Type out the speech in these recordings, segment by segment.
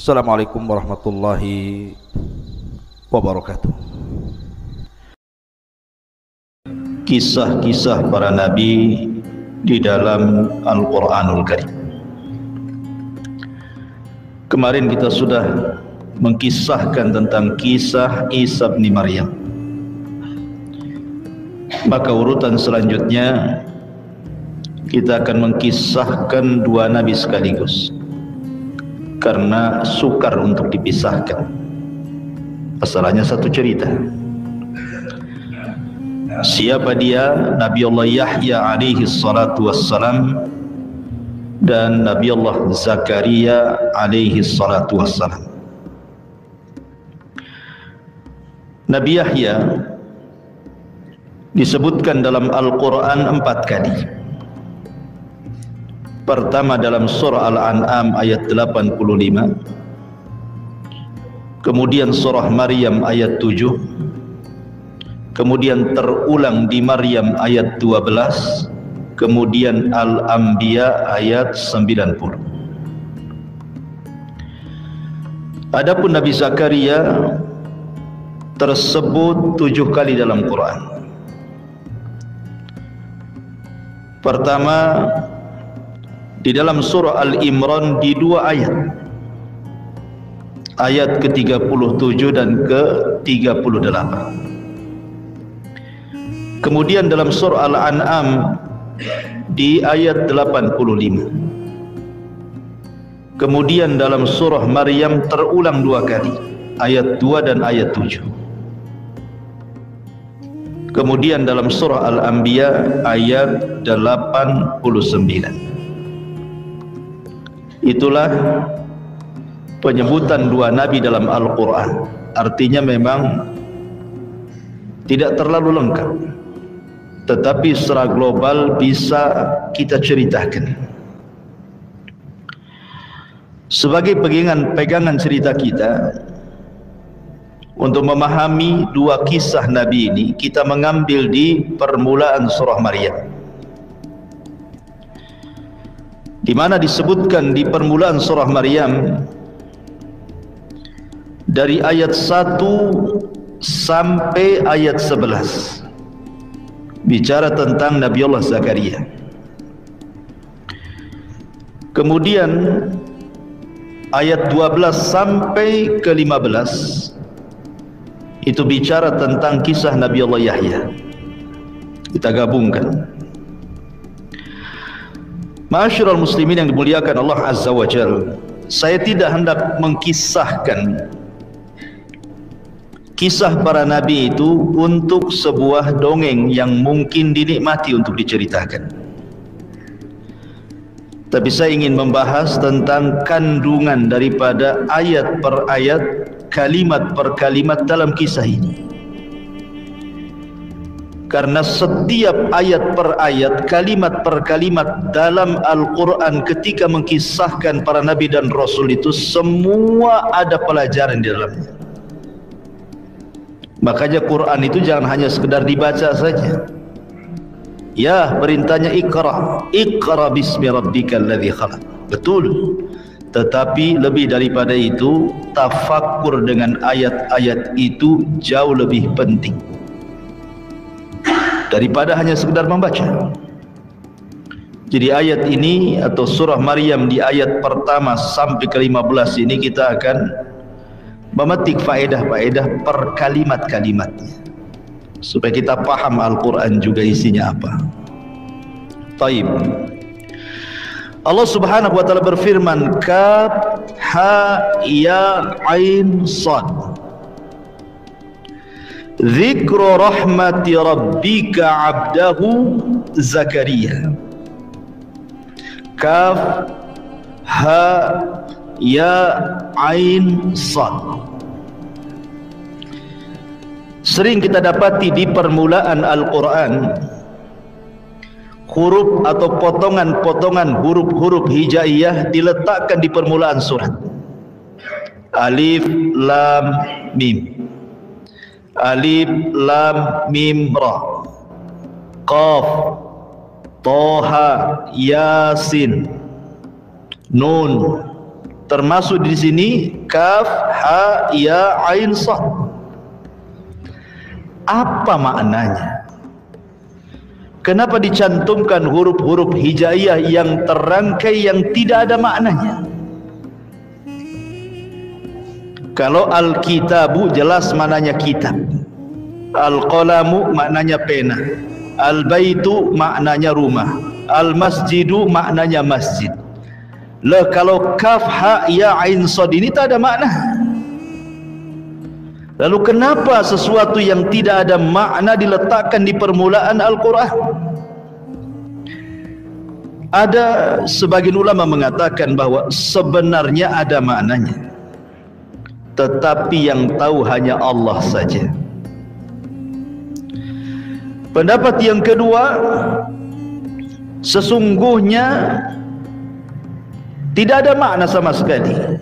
Assalamualaikum warahmatullahi wabarakatuh. Kisah-kisah para nabi di dalam Al-Quranul Karim. Kemarin kita sudah mengkisahkan tentang kisah Isa bin Maryam. Maka urutan selanjutnya kita akan mengkisahkan dua nabi sekaligus, karena sukar untuk dipisahkan. Masalahnya satu cerita. Siapa dia? Nabi Allah Yahya alaihi salatu wassalam dan Nabi Allah Zakaria alaihi salatu wassalam. Nabi Yahya disebutkan dalam Al-Quran 4 kali. Pertama dalam surah Al-An'am ayat 85, kemudian surah Maryam ayat 7, kemudian terulang di Maryam ayat 12, kemudian Al-Anbiya ayat 90. Adapun Nabi Zakaria tersebut 7 kali dalam Quran. Pertama di dalam surah Al-Imran di 2 ayat, ayat ke-37 dan ke-38. Kemudian dalam surah Al-An'am di ayat 85. Kemudian dalam surah Maryam terulang 2 kali, ayat 2 dan ayat 7. Kemudian dalam surah Al-Anbiya ayat 89. Itulah penyebutan dua nabi dalam Al-Quran. Artinya memang tidak terlalu lengkap, tetapi secara global bisa kita ceritakan. Sebagai pegangan cerita kita, untuk memahami dua kisah nabi ini, kita mengambil di permulaan surah Maryam, di mana disebutkan di permulaan surah Maryam dari ayat 1 sampai ayat 11 bicara tentang Nabi Allah Zakaria. Kemudian ayat 12 sampai ke 15 itu bicara tentang kisah Nabi Allah Yahya. Kita gabungkan. Ma'asyiral muslimin yang dimuliakan Allah Azza wa Jalla, saya tidak hendak mengkisahkan kisah para nabi itu untuk sebuah dongeng yang mungkin dinikmati untuk diceritakan. Tapi saya ingin membahas tentang kandungan daripada ayat per ayat, kalimat per kalimat dalam kisah ini. Karena setiap ayat per ayat, kalimat per kalimat dalam Al-Quran ketika mengkisahkan para nabi dan rasul itu semua ada pelajaran di dalamnya. Makanya Quran itu jangan hanya sekedar dibaca saja. Ya, perintahnya Iqra, Iqra bismi rabbikal ladzi khalaq. Betul. Tetapi lebih daripada itu, tafakkur dengan ayat-ayat itu jauh lebih penting daripada hanya sekedar membaca. Jadi ayat ini atau surah Maryam di ayat pertama sampai ke-15 ini kita akan memetik faedah-faedah per kalimat-kalimatnya supaya kita paham Al-Quran juga isinya apa. Taib. Allah Subhanahu wa taala berfirman, Kaf ha ya ain sad. Dzikru rahmati rabbika 'abdahu Zakaria. Kaf ha ya ain sad. Sering kita dapati di permulaan Al-Quran huruf atau potongan-potongan huruf-huruf hijaiyah diletakkan di permulaan surat. Alif lam mim, alif lam mim ra, qaf toha yasin nun, termasuk di sini kaf ha ya ain sad. Apa maknanya? Kenapa dicantumkan huruf-huruf hijaiyah yang terangkai yang tidak ada maknanya? Kalau al-kitabu jelas maknanya kitab, al-qalamu maknanya pena, al-baitu maknanya rumah, al-masjidu maknanya masjid. Lah kalau kaf ha ya ain sad ini tak ada makna. Lalu kenapa sesuatu yang tidak ada makna diletakkan di permulaan Al-Quran? Ada sebagian ulama mengatakan bahwa sebenarnya ada maknanya, tetapi yang tahu hanya Allah saja. Pendapat yang kedua, sesungguhnya tidak ada makna sama sekali.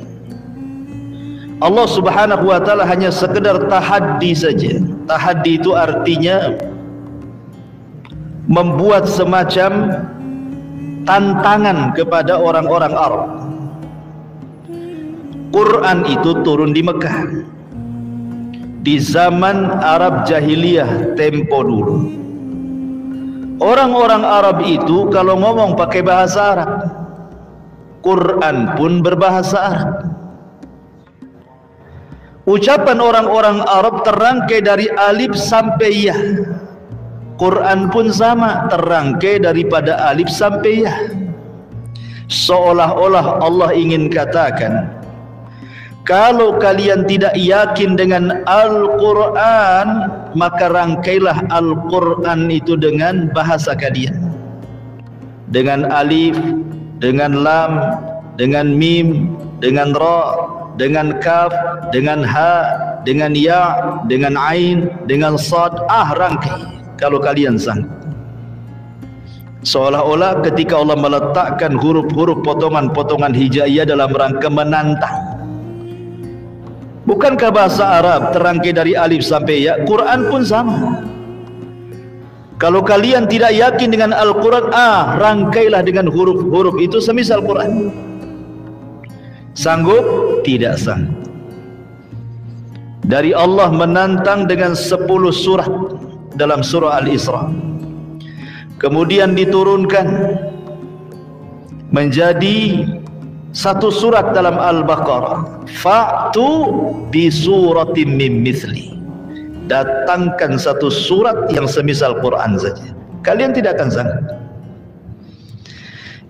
Allah Subhanahu wa taala hanya sekedar tahaddi saja. Tahaddi itu artinya membuat semacam tantangan kepada orang-orang Arab. Quran itu turun di Mekah di zaman Arab jahiliyah tempo dulu. Orang-orang Arab itu kalau ngomong pakai bahasa Arab, Quran pun berbahasa Arab. Ucapan orang-orang Arab terangkai dari alif sampai ya. Quran pun sama, terangkai daripada alif sampai ya. Seolah-olah Allah ingin katakan, kalau kalian tidak yakin dengan Al-Quran, maka rangkailah Al-Quran itu dengan bahasa kalian, dengan alif, dengan lam, dengan mim, dengan ra, dengan kaf, dengan ha, dengan ya, dengan ain, dengan sad. Rangkai kalau kalian sanggup. Seolah-olah ketika Allah meletakkan huruf-huruf potongan-potongan hijaiyah dalam rangka menantang. Bukankah bahasa Arab terangkai dari alif sampai ya? Quran pun sama. Kalau kalian tidak yakin dengan Al-Quran, rangkailah dengan huruf-huruf itu semisal Quran. Sanggup? Tidak sanggup. Dari Allah menantang dengan 10 surat dalam surah Al-Isra, kemudian diturunkan menjadi 1 surat dalam Al-Baqarah. Fa'tu bi suratin min mithli, datangkan 1 surat yang semisal Quran saja. Kalian tidak akan sanggup.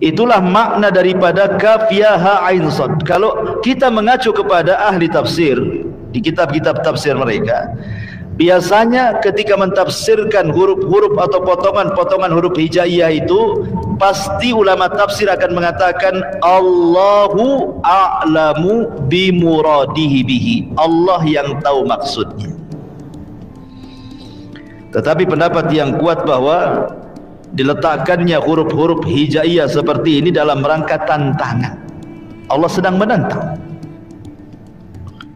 Itulah makna daripada kaf ya ha ain sad. Kalau kita mengacu kepada ahli tafsir di kitab-kitab tafsir mereka, biasanya ketika mentafsirkan huruf-huruf atau potongan-potongan huruf hijaiyah itu, pasti ulama tafsir akan mengatakan Allahu a'lamu bimuradihi bihi, Allah yang tahu maksudnya. Tetapi pendapat yang kuat bahwa diletakkannya huruf-huruf hijaiyah seperti ini dalam rangka tantangan. Allah sedang menantang.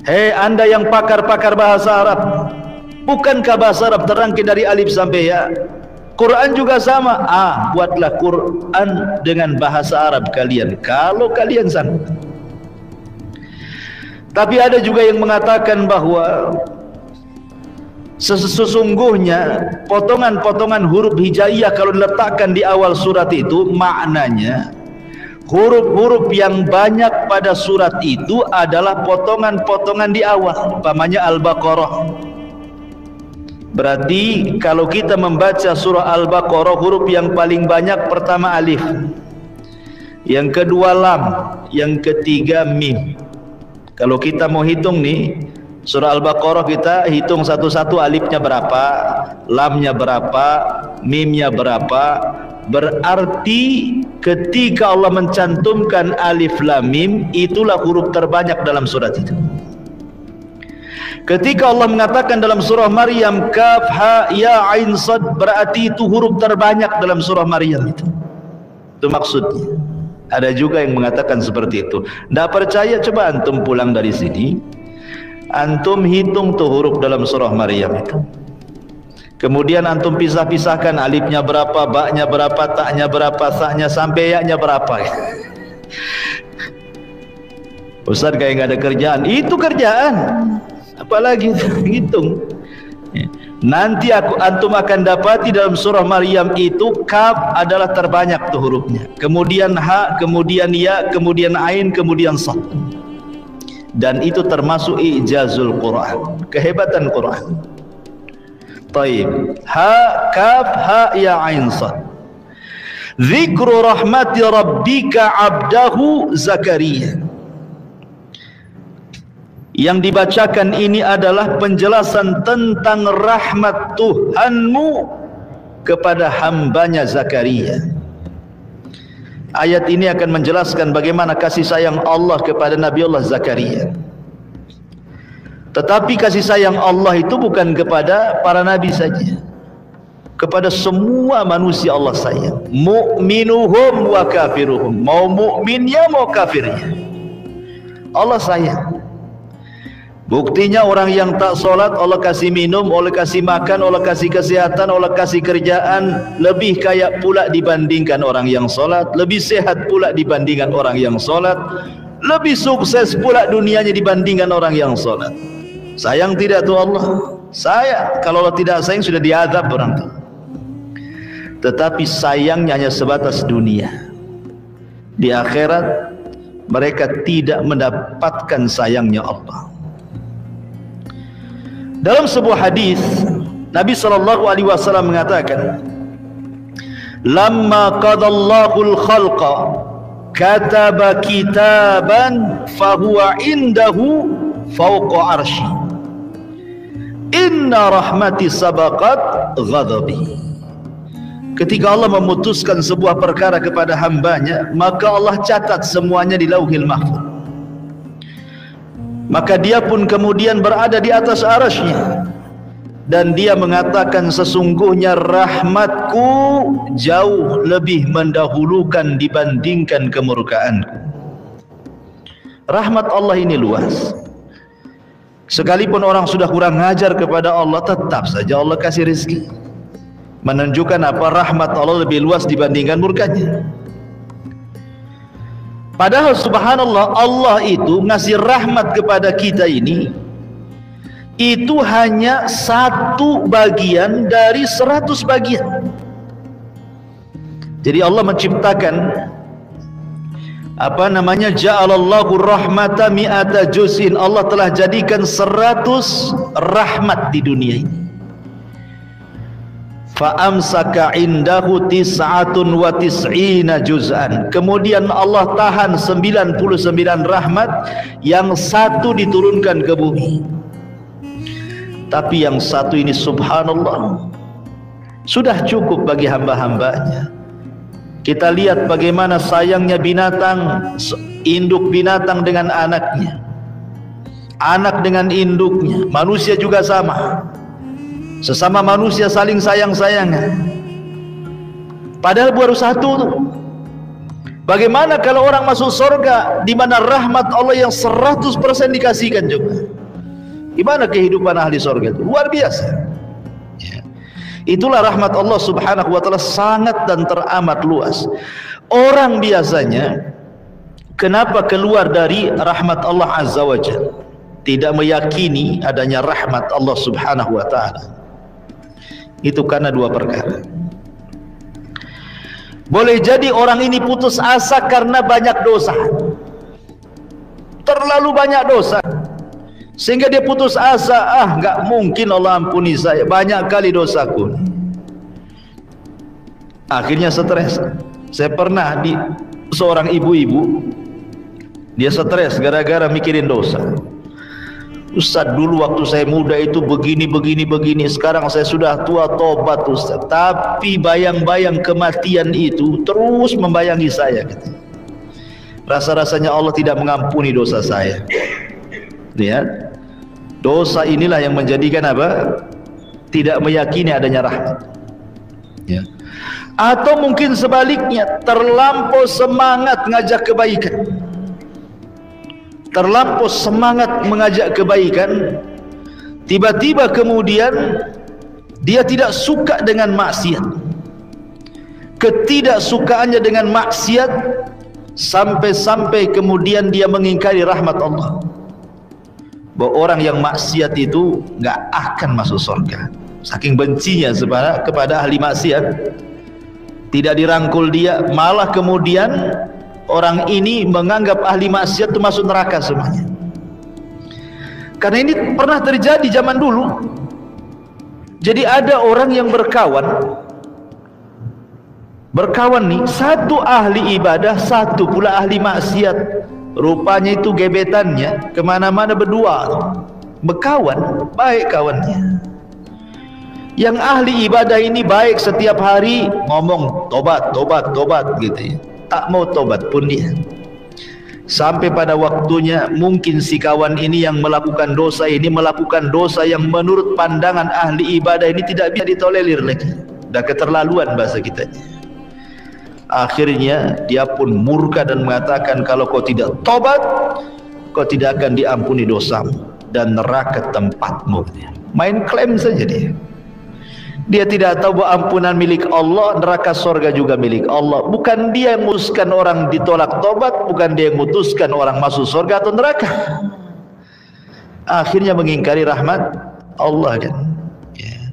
Hei anda yang pakar-pakar bahasa Arab, bukankah bahasa Arab terangkai dari alif sampai ya? Quran juga sama. Buatlah Quran dengan bahasa Arab kalian, kalau kalian sanggup. Tapi ada juga yang mengatakan bahwa sesungguhnya potongan-potongan huruf hijaiyah kalau diletakkan di awal surat itu, maknanya huruf-huruf yang banyak pada surat itu adalah potongan-potongan di awal. Umpamanya Al-Baqarah, berarti kalau kita membaca surah Al-Baqarah, huruf yang paling banyak pertama alif, yang kedua lam, yang ketiga mim. Kalau kita mau hitung nih, surah Al-Baqarah kita hitung satu-satu, alifnya berapa, lamnya berapa, mimnya berapa. Berarti ketika Allah mencantumkan alif lam mim, itulah huruf terbanyak dalam surat itu. Ketika Allah mengatakan dalam surah Maryam kaf ha ya ain sad, berarti itu huruf terbanyak dalam surah Maryam itu. Itu maksudnya. Ada juga yang mengatakan seperti itu. Tidak percaya, coba antum pulang dari sini, antum hitung tuh huruf dalam surah Maryam itu. Kemudian antum pisah-pisahkan, alifnya berapa, baknya berapa, taknya berapa, saknya sampai yaknya berapa. Ustaz kayak nggak ada kerjaan. Itu kerjaan. Apalagi hitung. Nanti antum akan dapati dalam surah Maryam itu kaf adalah terbanyak tuh hurufnya. Kemudian ha, kemudian ya, kemudian ain, kemudian sad. Dan itu termasuk ijazul Quran, kehebatan Quran. Taib. Ha kaf ha ya ain sad. Dzikru rahmati rabbika 'abdahu Zakaria. Yang dibacakan ini adalah penjelasan tentang rahmat Tuhanmu kepada hambanya Zakaria. Ayat ini akan menjelaskan bagaimana kasih sayang Allah kepada Nabi Allah Zakaria. Tetapi kasih sayang Allah itu bukan kepada para nabi saja, kepada semua manusia Allah sayang. Mu'minuhum wa kafiruhum, mau mukminnya mau kafirnya Allah sayang. Buktinya orang yang tak solat Allah kasih minum, Allah kasih makan, Allah kasih kesehatan, Allah kasih kerjaan, lebih kaya pula dibandingkan orang yang solat, lebih sehat pula dibandingkan orang yang solat, lebih sukses pula dunianya dibandingkan orang yang solat. Sayang tidak tuh Allah? Sayang. Kalau Allah tidak sayang sudah diazab orang itu. Tetapi sayangnya hanya sebatas dunia. Di akhirat mereka tidak mendapatkan sayangnya Allah. Dalam sebuah hadis Nabi SAW mengatakan, "Lamma qadallahu al-khalqa kataba kitaban fahuwa indahu fawqa arsy. Inna rahmati sabaqat ghadabi." Ketika Allah memutuskan sebuah perkara kepada hambanya, maka Allah catat semuanya di Lauhil Mahfuz. Maka dia pun kemudian berada di atas arasy-Nya, dan dia mengatakan, sesungguhnya rahmatku jauh lebih mendahulukan dibandingkan kemurkaanku. Rahmat Allah ini luas. Sekalipun orang sudah kurang ajar kepada Allah, tetap saja Allah kasih rezeki. Menunjukkan apa? Rahmat Allah lebih luas dibandingkan murkanya. Padahal subhanallah, Allah itu ngasih rahmat kepada kita ini, itu hanya 1 bagian dari 100 bagian. Jadi Allah menciptakan ja'alallahu rahmata mi'ata juz'in. Allah telah jadikan 100 rahmat di dunia ini. Fa'amsaka indahu 99 juz'an. Kemudian Allah tahan 99 rahmat, yang 1 diturunkan ke bumi. Tapi yang 1 ini subhanallah sudah cukup bagi hamba-hambanya. Kita lihat bagaimana sayangnya binatang, induk binatang dengan anaknya, anak dengan induknya. Manusia juga sama. Sesama manusia saling sayang-sayangan. Padahal baru 1 tuh. Bagaimana kalau orang masuk surga di mana rahmat Allah yang 100% dikasihkan juga? Gimana kehidupan ahli surga itu? Luar biasa. Ya. Itulah rahmat Allah subhanahu wa ta'ala, sangat dan teramat luas. Orang biasanya kenapa keluar dari rahmat Allah azza wa jalla? Tidak meyakini adanya rahmat Allah subhanahu wa ta'ala. Itu karena 2 perkara. Boleh jadi orang ini putus asa karena banyak dosa, terlalu banyak dosa, sehingga dia putus asa. Nggak mungkin Allah ampuni saya, banyak kali dosaku. Akhirnya stres. Saya pernah di seorang ibu-ibu, dia stres gara-gara mikirin dosa. Ustaz, dulu waktu saya muda itu begini, sekarang saya sudah tua, tobat Ustaz. Tapi bayang-bayang kematian itu terus membayangi saya gitu. Rasa-rasanya Allah tidak mengampuni dosa saya. Lihat, dosa inilah yang menjadikan apa? Tidak meyakini adanya rahmat. Ya. Atau mungkin sebaliknya, terlampau semangat ngajak kebaikan, terlampau semangat mengajak kebaikan, tiba-tiba kemudian dia tidak suka dengan maksiat. Ketidaksukaannya dengan maksiat sampai-sampai kemudian dia mengingkari rahmat Allah. Bahwa orang yang maksiat itu nggak akan masuk surga. Saking bencinya kepada ahli maksiat, tidak dirangkul dia, malah kemudian orang ini menganggap ahli maksiat itu masuk neraka semuanya. Karena ini pernah terjadi zaman dulu. Jadi ada orang yang berkawan nih, satu ahli ibadah, satu pula ahli maksiat. Rupanya itu gebetannya kemana-mana berdua, berkawan, baik kawannya. Yang ahli ibadah ini baik, setiap hari ngomong tobat gitu ya. Tak mau tobat pun dia. Sampai pada waktunya mungkin si kawan ini yang melakukan dosa ini melakukan dosa yang menurut pandangan ahli ibadah ini tidak bisa ditolerir lagi. Dah keterlaluan bahasa kita. Akhirnya dia pun murka dan mengatakan, kalau kau tidak tobat, kau tidak akan diampuni dosamu dan neraka tempatmu. Main klaim saja dia. Dia tidak tahu bahwa ampunan milik Allah, neraka surga juga milik Allah. Bukan dia yang memutuskan orang ditolak tobat, bukan dia yang memutuskan orang masuk surga atau neraka. Akhirnya mengingkari rahmat Allah kan. Ya.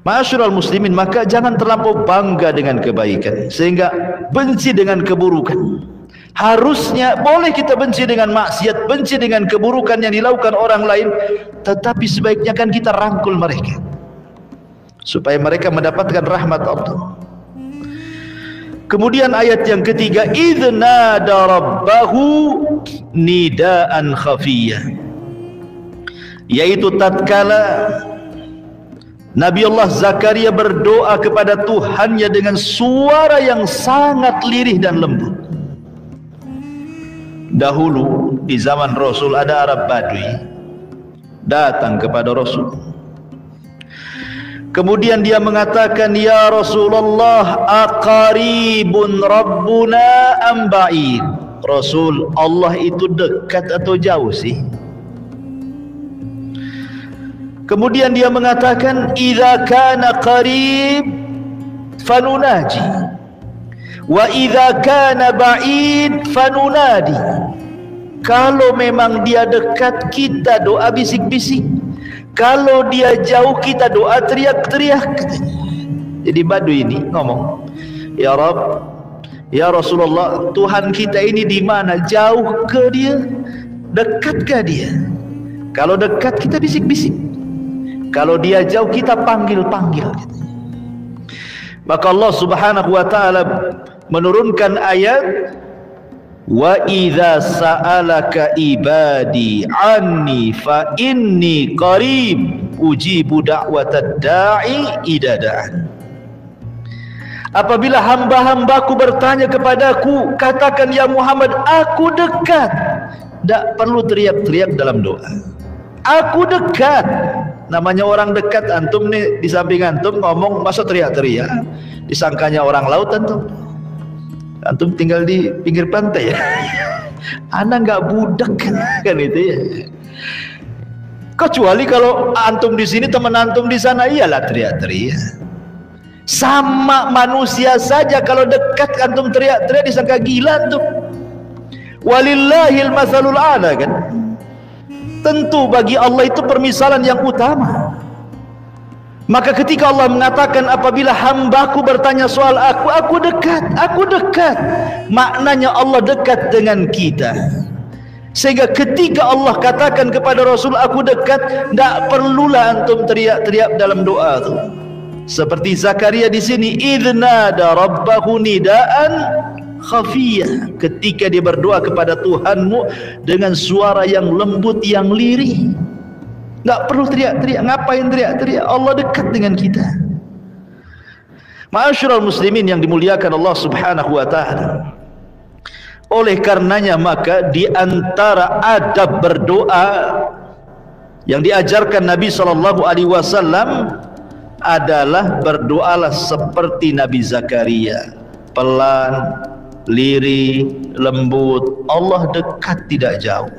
Ma'asyiral muslimin, maka jangan terlampau bangga dengan kebaikan sehingga benci dengan keburukan. Harusnya boleh kita benci dengan maksiat, benci dengan keburukan yang dilakukan orang lain, tetapi sebaiknya kan kita rangkul mereka supaya mereka mendapatkan rahmat Allah. Kemudian ayat yang ketiga, idznada rabbahu nidaan khafiyah, yaitu tatkala Nabi Allah Zakaria berdoa kepada Tuhannya dengan suara yang sangat lirih dan lembut. Dahulu di zaman Rasul ada Arab Badui datang kepada Rasul. Kemudian dia mengatakan, ya Rasulullah, aqaribun rabbuna am ba'id? Rasul, Allah itu dekat atau jauh sih? Kemudian dia mengatakan, idza kana qarib fanunaji wa idza kana ba'id fanunadi. Kalau memang dia dekat, kita doa bisik-bisik. Kalau dia jauh, kita doa teriak-teriak. Jadi Badui ini ngomong, ya Rabb, ya Rasulullah, Tuhan kita ini di mana? Jauh ke dia? Dekat ke dia? Kalau dekat kita bisik-bisik, kalau dia jauh kita panggil-panggil. Maka Allah Subhanahu wa ta'ala menurunkan ayat, wa idza sa'alaka ibadi anni fa inni qarib ujibu da'watad da'i idza da'an. Apabila hamba-hambaku bertanya kepadaku, katakan ya Muhammad, aku dekat. Tak perlu teriak-teriak dalam doa. Aku dekat. Namanya orang dekat, antum nih di samping antum ngomong masa teriak-teriak, disangkanya orang laut antum. Antum tinggal di pinggir pantai ya. Anak nggak budak kan itu ya. Kecuali kalau antum di sini, teman antum di sana, iyalah teriak-teriak. Sama manusia saja, kalau dekat antum teriak-teriak disangka gila antum. Walillahil masalul a'la kan. Tentu bagi Allah itu permisalan yang utama. Maka ketika Allah mengatakan apabila hambaku bertanya soal aku dekat, maknanya Allah dekat dengan kita. Sehingga ketika Allah katakan kepada Rasul aku dekat, tidak perlulah antum teriak-teriak dalam doa itu. Seperti Zakaria di sini, idznada rabbahu nidaan khafiyah, ketika dia berdoa kepada Tuhanmu dengan suara yang lembut, yang lirih. Nggak perlu teriak-teriak. Ngapain teriak-teriak? Allah dekat dengan kita. Ma'asyiral muslimin yang dimuliakan Allah Subhanahu wa taala. Oleh karenanya maka di antara adab berdoa yang diajarkan Nabi sallallahu alaihi wasallam adalah berdoalah seperti Nabi Zakaria, pelan, lirih, lembut. Allah dekat, tidak jauh.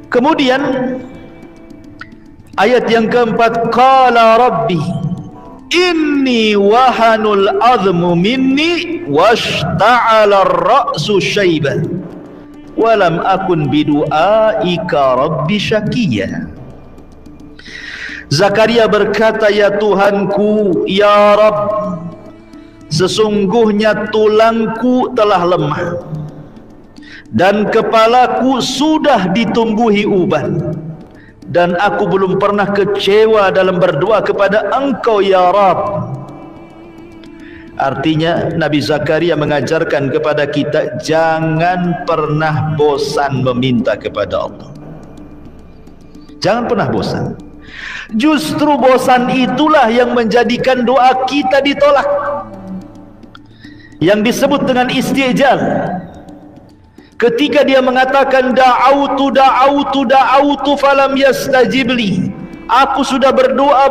Kemudian ayat yang keempat, qala rabbi inni wahanul azmu minni washta'ala ar-ra'su syaiban walam akun bidu'aika rabbi syakiyya. Zakaria berkata, ya Tuhanku, ya Rabb, sesungguhnya tulangku telah lemah dan kepalaku sudah ditumbuhi uban, dan aku belum pernah kecewa dalam berdoa kepada Engkau ya Rabb. Artinya Nabi Zakaria mengajarkan kepada kita jangan pernah bosan meminta kepada Allah. Jangan pernah bosan. Justru bosan itulah yang menjadikan doa kita ditolak, yang disebut dengan istijal. Ketika dia mengatakan da'autu falam yastajibli, aku sudah berdoa,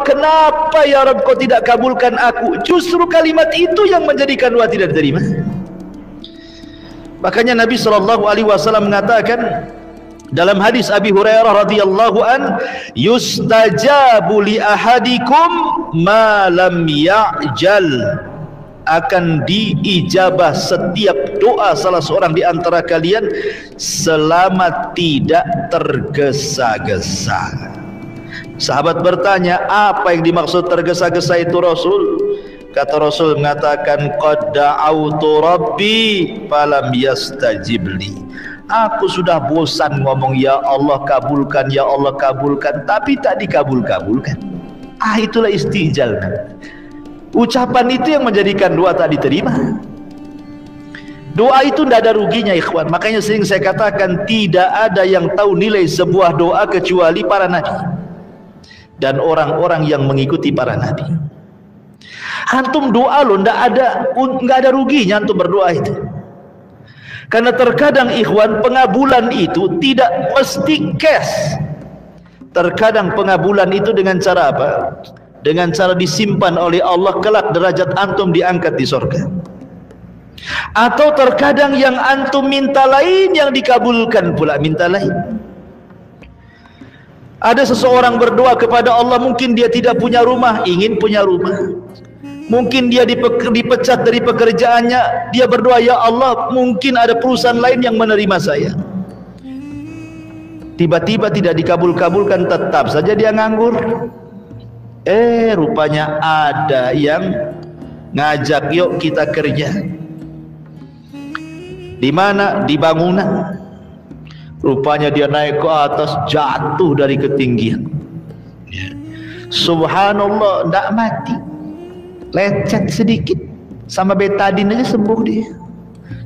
kenapa ya Rabb kau tidak kabulkan aku? Justru kalimat itu yang menjadikan doa tidak diterima. Makanya Nabi SAW mengatakan dalam hadis Abi Hurairah radhiyallahu an, yustajabu li ahadikum ma lam ya'jal, akan diijabah setiap doa salah seorang di antara kalian selama tidak tergesa-gesa. Sahabat bertanya, apa yang dimaksud tergesa-gesa itu Rasul? Kata Rasul mengatakan, qad da'autu rabbi falam yastajibli. Aku sudah bosan ngomong ya Allah kabulkan, ya Allah kabulkan, tapi tak dikabul-kabulkan. Itulah istijal. Ucapan itu yang menjadikan doa tak diterima. Doa itu tidak ada ruginya ikhwan. Makanya sering saya katakan tidak ada yang tahu nilai sebuah doa kecuali para nabi dan orang-orang yang mengikuti para nabi. Antum doa loh, nggak ada ruginya antum berdoa itu. Karena terkadang ikhwan pengabulan itu tidak mesti cash. Terkadang pengabulan itu dengan cara apa? Dengan cara disimpan oleh Allah, kelak derajat antum diangkat di surga. Atau terkadang yang antum minta lain yang dikabulkan pula minta lain. Ada seseorang berdoa kepada Allah, mungkin dia tidak punya rumah, ingin punya rumah. Mungkin dia dipecat dari pekerjaannya, dia berdoa, ya Allah, mungkin ada perusahaan lain yang menerima saya. Tiba-tiba tidak dikabul-kabulkan, tetap saja dia nganggur. Rupanya ada yang ngajak, yuk kita kerja. Di mana? Di bangunan. Rupanya dia naik ke atas, jatuh dari ketinggian. Subhanallah, tidak mati, lecet sedikit, sama betadin aja sembuh dia.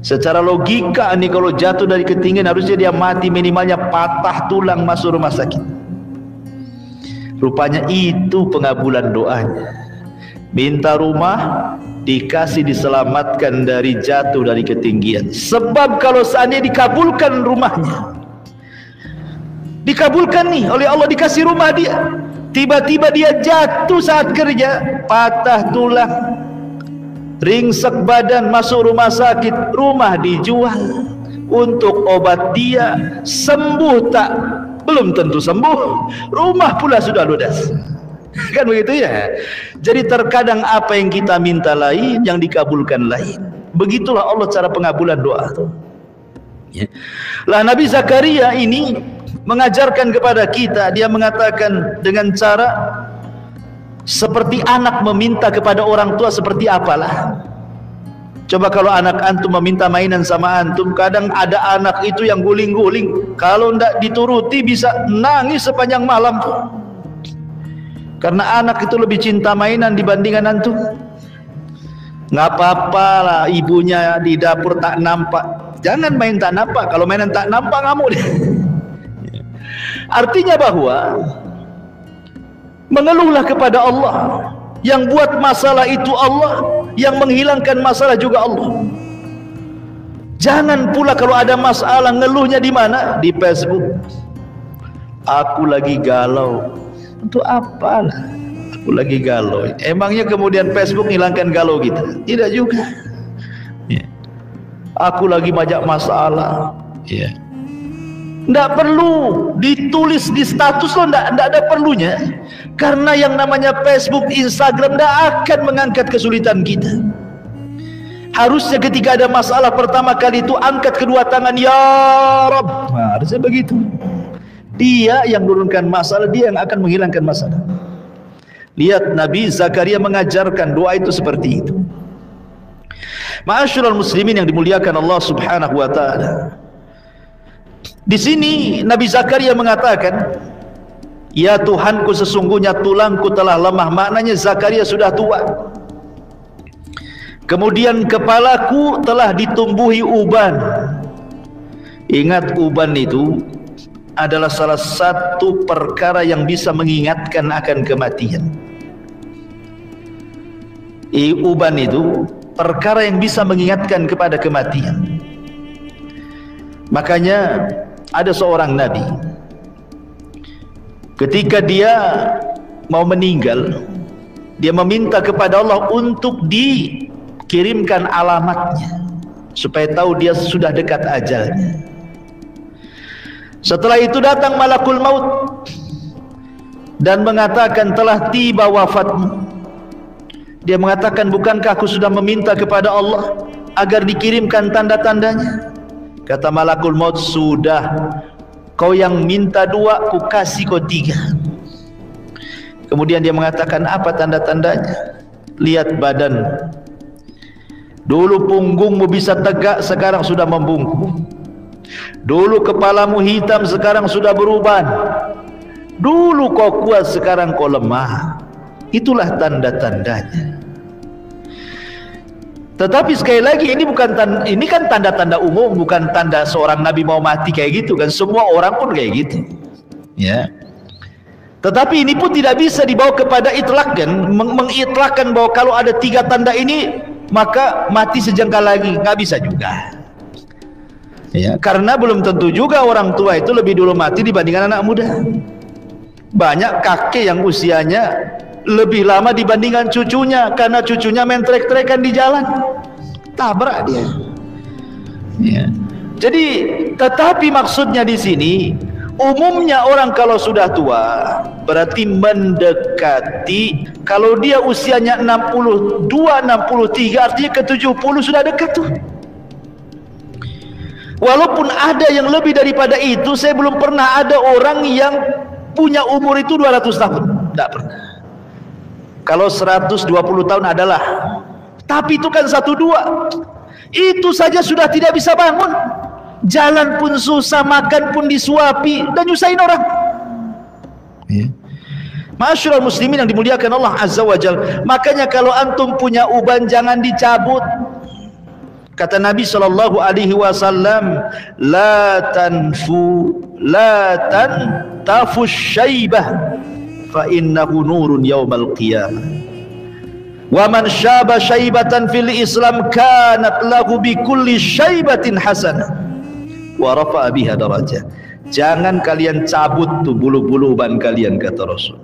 Secara logika nih, kalau jatuh dari ketinggian harusnya dia mati, minimalnya patah tulang, masuk rumah sakit. Rupanya itu pengabulan doanya. Minta rumah, dikasih diselamatkan dari jatuh dari ketinggian. Sebab kalau seandainya dikabulkan rumahnya, dikabulkan nih oleh Allah, dikasih rumah dia, tiba-tiba dia jatuh saat kerja, patah tulang, ringsek badan, masuk rumah sakit, rumah dijual untuk obat dia, sembuh tak? Belum tentu sembuh, rumah pula sudah ludas. Kan begitu ya. Jadi terkadang apa yang kita minta lain, yang dikabulkan lain. Begitulah Allah cara pengabulan doa. Lah Nabi Zakaria ini mengajarkan kepada kita, dia mengatakan dengan cara seperti anak meminta kepada orang tua, seperti apalah. Coba kalau anak antum meminta mainan sama antum, kadang ada anak itu yang guling-guling, kalau tidak dituruti bisa nangis sepanjang malam. Karena anak itu lebih cinta mainan dibandingkan antum. Nggak apa-apa lah, ibunya di dapur tak nampak, jangan main tak nampak. Kalau mainan tak nampak ngamuk deh. Artinya bahwa mengeluhlah kepada Allah. Yang buat masalah itu Allah, yang menghilangkan masalah juga Allah. Jangan pula kalau ada masalah ngeluhnya di mana? Di Facebook. Aku lagi galau. Untuk apalah? Aku lagi galau. Emangnya kemudian Facebook hilangkan galau kita? Tidak juga. Ya. Aku lagi banyak masalah. Ya. Tidak perlu ditulis di status loh, tidak ada perlunya. Karena yang namanya Facebook, Instagram tidak akan mengangkat kesulitan kita. Harusnya ketika ada masalah pertama kali itu angkat kedua tangan, ya Rabb. Nah, harusnya begitu. Dia yang menurunkan masalah, dia yang akan menghilangkan masalah. Lihat Nabi Zakaria mengajarkan doa itu seperti itu. Ma'asyiral muslimin yang dimuliakan Allah Subhanahu wa taala. Di sini Nabi Zakaria mengatakan, ya Tuhanku, sesungguhnya tulangku telah lemah. Maknanya Zakaria sudah tua. Kemudian kepalaku telah ditumbuhi uban. Ingat, uban itu adalah salah satu perkara yang bisa mengingatkan akan kematian. Uban itu perkara yang bisa mengingatkan kepada kematian. Makanya ada seorang nabi, ketika dia mau meninggal, dia meminta kepada Allah untuk dikirimkan alamatnya supaya tahu dia sudah dekat ajalnya. Setelah itu datang malakul maut dan mengatakan, telah tiba wafatmu. Dia mengatakan, bukankah aku sudah meminta kepada Allah agar dikirimkan tanda-tandanya? Kata malakul maut, sudah, kau yang minta 2, ku kasih kau 3. Kemudian dia mengatakan, apa tanda-tandanya? Lihat badan. Dulu punggungmu bisa tegak, sekarang sudah membungkuk. Dulu kepalamu hitam, sekarang sudah berubah. Dulu kau kuat, sekarang kau lemah. Itulah tanda-tandanya. Tetapi sekali lagi, ini kan tanda-tanda umum, bukan tanda seorang nabi mau mati kayak gitu kan. Semua orang pun kayak gitu. Ya. Tetapi ini pun tidak bisa dibawa kepada itlak kan, mengitlakkan bahwa kalau ada 3 tanda ini maka mati sejengkal lagi, nggak bisa juga. Ya, karena belum tentu juga orang tua itu lebih dulu mati dibandingkan anak muda. Banyak kakek yang usianya lebih lama dibandingkan cucunya, karena cucunya main trek-trekan di jalan, tabrak dia. Ya. Jadi, tetapi maksudnya di sini, umumnya orang kalau sudah tua, berarti mendekati, kalau dia usianya 62, 63, artinya ke 70 sudah dekat tuh. Walaupun ada yang lebih daripada itu, saya belum pernah ada orang yang punya umur itu 200 tahun. Tidak pernah. Kalau 120 tahun adalah, tapi itu kan 1-2, itu saja sudah tidak bisa bangun, jalan pun susah, makan pun disuapi dan nyusahin orang. Ma'asyiral muslimin yang dimuliakan Allah Azza wa Jalla. Makanya kalau antum punya uban jangan dicabut. Kata Nabi sallallahu alaihi wasallam, la tantafu syaibah fa innahu nurun yaumal qiyamah. Wa man syaba syaibatan fil Islam kanat lahu bi kulli syaibatin hasanah wa rafa'a biha darajah. Jangan kalian cabut tuh bulu-bulu uban kalian, kata Rasul.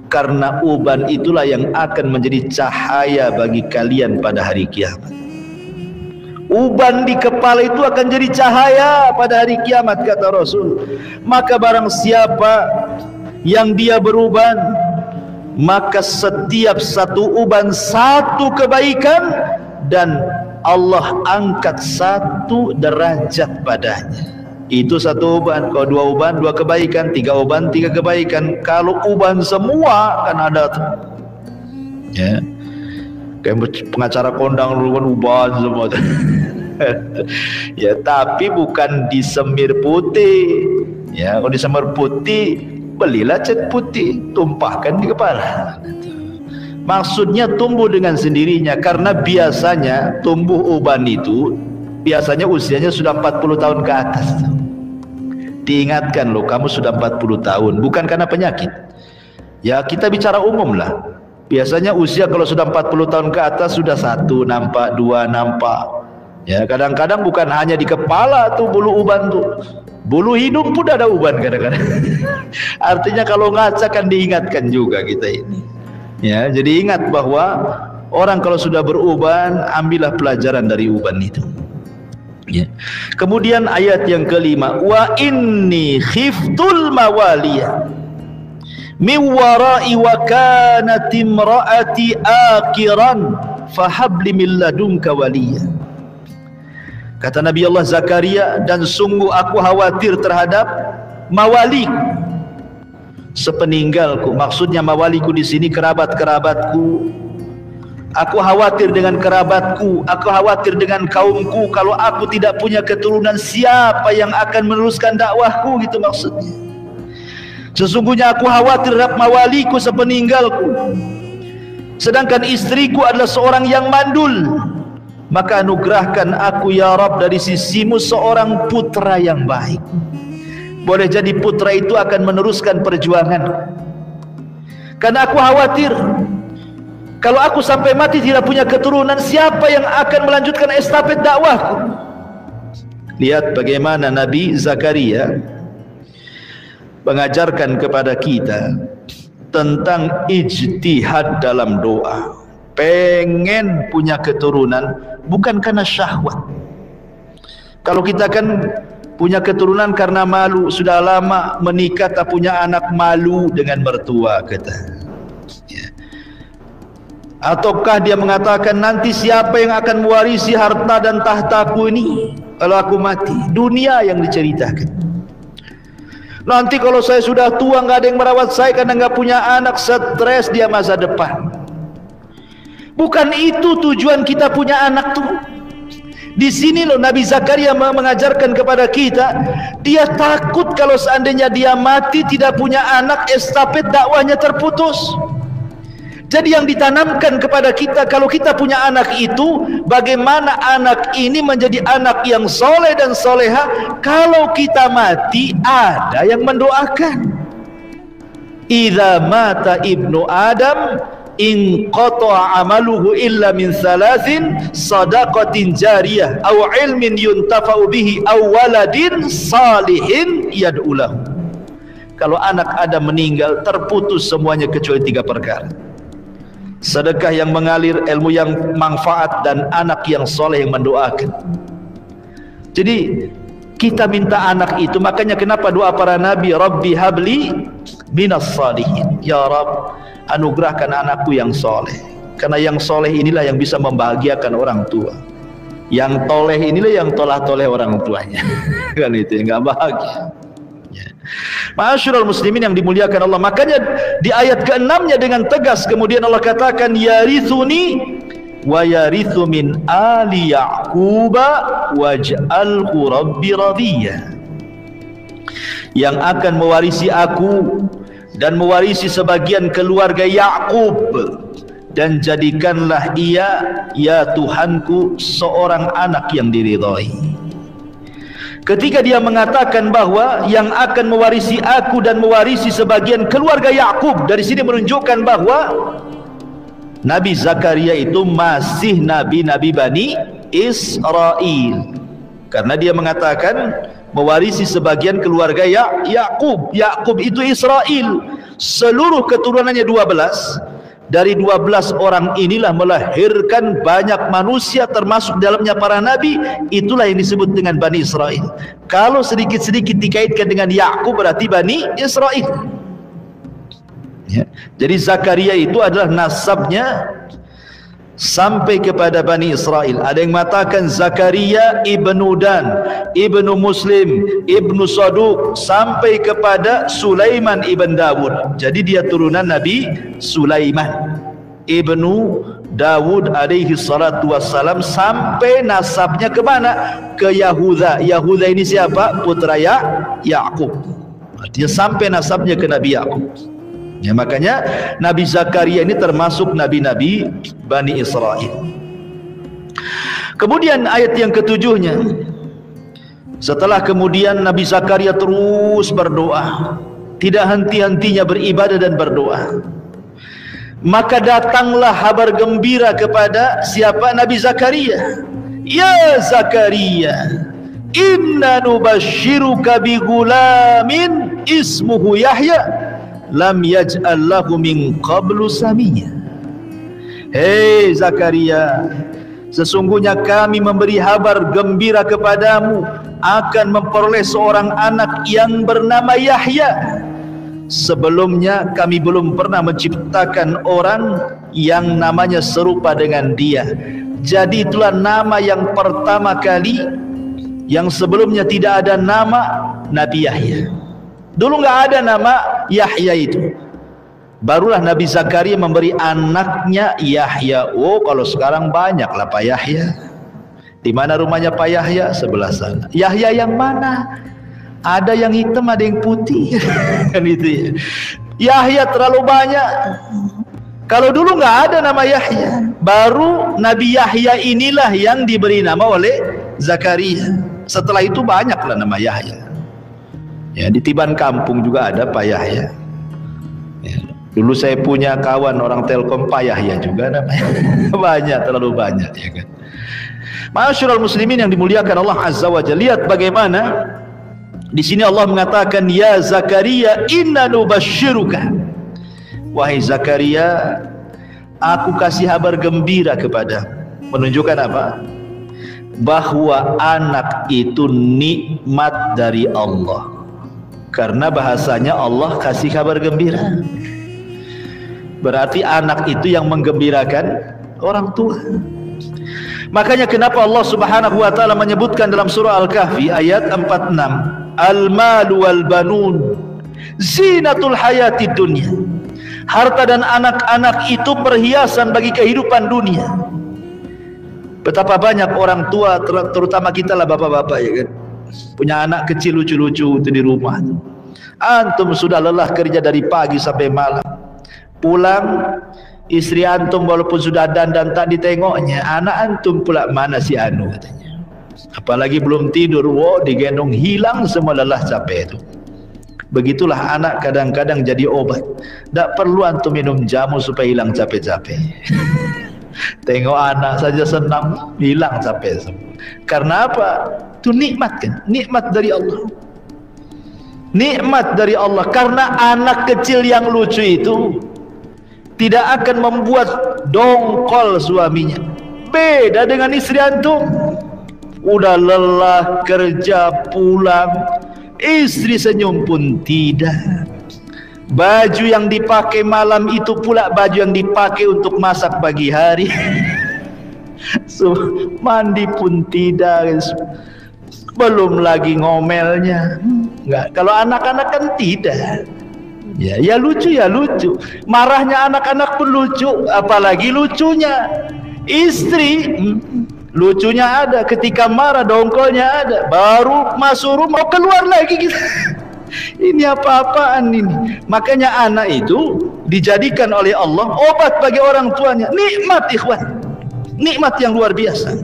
Karena uban itulah yang akan menjadi cahaya bagi kalian pada hari kiamat. Uban di kepala itu akan jadi cahaya pada hari kiamat, kata Rasul. Maka barang siapa yang dia beruban, maka setiap satu uban 1 kebaikan, dan Allah angkat 1 derajat padanya. Itu 1 uban. Kalau 2 uban 2 kebaikan, 3 uban 3 kebaikan. Kalau uban semua kan ada tuh, ya, kayak pengacara kondang uban semua. Ya, tapi bukan disemir putih. Ya, kalau disemir putih, belilah cat putih, tumpahkan di kepala. Maksudnya tumbuh dengan sendirinya, karena biasanya tumbuh uban itu biasanya usianya sudah 40 tahun ke atas. diingatkan loh, kamu sudah 40 tahun, bukan karena penyakit. Ya kita bicara umum lah. Biasanya usia kalau sudah 40 tahun ke atas sudah 1 nampak, 2 nampak. Ya kadang-kadang bukan hanya di kepala tuh bulu uban tuh, bulu hidung pun ada uban kadang-kadang. Artinya kalau ngaca kan diingatkan juga kita ini. Ya jadi ingat bahwa orang kalau sudah beruban, ambillah pelajaran dari uban itu. Ya. Kemudian ayat yang kelima, wa inni khiftul mawaliya min wara'i wa kanat imra'ati akiran fahabli min ladunka waliya. Kata Nabi Allah Zakaria, dan sungguh aku khawatir terhadap mawali sepeninggalku. Maksudnya mawaliku di sini kerabat-kerabatku. Aku khawatir dengan kerabatku, aku khawatir dengan kaumku. Kalau aku tidak punya keturunan, siapa yang akan meneruskan dakwahku, gitu maksudnya. Sesungguhnya aku khawatir terhadap mawaliku sepeninggalku. Sedangkan istriku adalah seorang yang mandul. Maka anugerahkan aku ya Rabb dari sisimu seorang putra yang baik. Boleh jadi putra itu akan meneruskan perjuangan. Karena aku khawatir kalau aku sampai mati tidak punya keturunan, siapa yang akan melanjutkan estafet dakwahku? Lihat bagaimana Nabi Zakaria mengajarkan kepada kita tentang ijtihad dalam doa. Pengen punya keturunan bukan karena syahwat. Kalau kita kan punya keturunan karena malu, sudah lama menikah tak punya anak, malu dengan mertua kita. Ya. Ataukah dia mengatakan nanti siapa yang akan mewarisi harta dan tahtaku ini kalau aku mati? Dunia yang diceritakan. Nanti kalau saya sudah tua nggak ada yang merawat saya karena nggak punya anak, stres dia masa depan. Bukan itu tujuan kita punya anak tuh. Di sini loh Nabi Zakaria mengajarkan kepada kita, dia takut kalau seandainya dia mati tidak punya anak, estafet dakwahnya terputus. Jadi yang ditanamkan kepada kita, kalau kita punya anak itu, bagaimana anak ini menjadi anak yang soleh dan soleha. Kalau kita mati, ada yang mendoakan. Idza mata ibnu Adam in qata'a amaluhu illa min salasin sadaqatin jariyah aw ilmin yuntafa'u bihi aw waladin salihin yad'u lahu. Kalau anak Adam meninggal, terputus semuanya kecuali 3 perkara: sedekah yang mengalir, ilmu yang manfaat, dan anak yang soleh yang mendoakan. Jadi kita minta anak itu. Makanya kenapa doa para nabi, Rabbi habli minas salihin, ya Rabb anugerahkan anakku yang soleh. Karena yang soleh inilah yang bisa membahagiakan orang tua. Yang toleh inilah yang tolah-toleh orang tuanya. Kan itu yang gak bahagia. Ya. Ma'asyiral muslimin yang dimuliakan Allah. Makanya di ayat ke-6-nya dengan tegas kemudian Allah katakan, yarithuni wa yarithu min ali Yaquba waj'alhu rabbi radiyah. Yang akan mewarisi aku dan mewarisi sebagian keluarga Yakub, dan jadikanlah ia ya Tuhanku seorang anak yang diridhai. Ketika dia mengatakan bahwa yang akan mewarisi aku dan mewarisi sebagian keluarga Yakub, dari sini menunjukkan bahwa Nabi Zakaria itu masih nabi-nabi Bani Israel, karena dia mengatakan mewarisi sebagian keluarga Yakub. Yakub itu Israel, seluruh keturunannya 12. Dari 12 orang inilah melahirkan banyak manusia, termasuk dalamnya para nabi. Itulah yang disebut dengan Bani Israel. Kalau sedikit-sedikit dikaitkan dengan Yakub berarti Bani Israel. Ya. Jadi Zakaria itu adalah nasabnya sampai kepada Bani Israel. Ada yang mengatakan Zakaria ibnu Dan, ibnu Muslim, ibnu Saduq, sampai kepada Sulaiman ibn Dawud. Jadi dia turunan Nabi Sulaiman ibnu Dawud alaihi salatu wassalam, sampai nasabnya ke mana? Ke Yahuda. Yahuda ini siapa? Putra Yakub. Artinya sampai nasabnya ke Nabi Yakub. Ya, makanya Nabi Zakaria ini termasuk nabi-nabi Bani Israel. Kemudian ayat yang ketujuhnya, Setelah kemudian Nabi Zakaria terus berdoa, tidak henti-hentinya beribadah dan berdoa. Maka datanglah kabar gembira kepada siapa? Nabi Zakaria. Ya Zakaria, inna nubashiruka bi gulamin ismuhu Yahya lam yaj'al lahu min qablu samiyya. Hei Zakaria, sesungguhnya kami memberi kabar gembira kepadamu akan memperoleh seorang anak yang bernama Yahya. Sebelumnya kami belum pernah menciptakan orang yang namanya serupa dengan dia. Jadi itulah nama yang pertama kali, yang sebelumnya tidak ada nama, Nabi Yahya. Dulu nggak ada nama Yahya itu. Barulah Nabi Zakaria memberi anaknya Yahya. Oh, kalau sekarang banyaklah Pak Yahya. Di mana rumahnya Pak Yahya? Sebelah sana. Yahya yang mana? Ada yang hitam, ada yang putih. Kan itu ya. Yahya terlalu banyak. Kalau dulu nggak ada nama Yahya, baru Nabi Yahya inilah yang diberi nama oleh Zakaria. Setelah itu banyaklah nama Yahya. Ya, di Tiban Kampung juga ada Pak Yahya. Ya. Dulu saya punya kawan orang Telkom Pak Yahya juga namanya. Banyak, terlalu banyak ya kan. Ma'asyiral muslimin yang dimuliakan Allah Azza wa Jalla, lihat bagaimana di sini Allah mengatakan, ya Zakaria inna nubashiruka. Wahai Zakaria, aku kasih kabar gembira kepada. Menunjukkan apa? Bahwa anak itu nikmat dari Allah. Karena bahasanya Allah kasih kabar gembira. Berarti anak itu yang menggembirakan orang tua. Makanya kenapa Allah Subhanahu wa taala menyebutkan dalam surah Al-Kahfi ayat 46, al-malu wal banun zinatul hayati dunya. Harta dan anak-anak itu perhiasan bagi kehidupan dunia. Betapa banyak orang tua, terutama kita lah bapak-bapak ya kan, punya anak kecil lucu-lucu itu di rumah. Antum sudah lelah kerja dari pagi sampai malam, pulang istri antum walaupun sudah dandan tak ditengoknya, anak antum pula mana si anu katanya. Apalagi belum tidur, wow, digendong hilang semua lelah capek itu. Begitulah anak kadang-kadang jadi obat. Tak perlu antum minum jamu supaya hilang capek-capek. Tengok anak saja senang, hilang capek semua. Karena apa? Itu nikmat kan? Nikmat dari Allah. Nikmat dari Allah. Karena anak kecil yang lucu itu tidak akan membuat dongkol suaminya. Beda dengan istri antum. Udah lelah kerja pulang, istri senyum pun tidak. Baju yang dipakai malam itu pula baju yang dipakai untuk masak pagi hari. Mandi pun tidak. Belum lagi ngomelnya. Enggak. Kalau anak-anak kan tidak. Ya lucu ya lucu. Marahnya anak-anak pun lucu, apalagi lucunya istri. Lucunya ada, ketika marah dongkolnya ada. Baru masuk rumah keluar lagi gitu. Ini apa-apaan ini? Makanya anak itu dijadikan oleh Allah obat bagi orang tuanya. Nikmat ikhwan, nikmat yang luar biasa.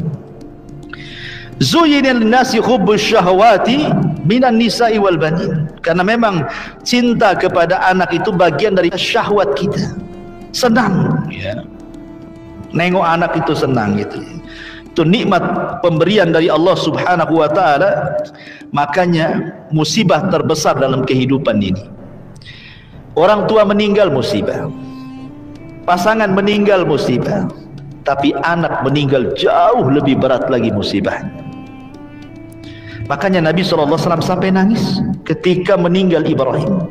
Zuyyina lin-nasi hubbus syahawati minan nisa'i wal banin. Karena memang cinta kepada anak itu bagian dari syahwat kita. Senang ya. Nengok anak itu senang gitu. Itu nikmat pemberian dari Allah Subhanahu wa taala. Makanya musibah terbesar dalam kehidupan ini, orang tua meninggal musibah, pasangan meninggal musibah, tapi anak meninggal jauh lebih berat lagi musibah. Makanya Nabi SAW sampai nangis ketika meninggal Ibrahim.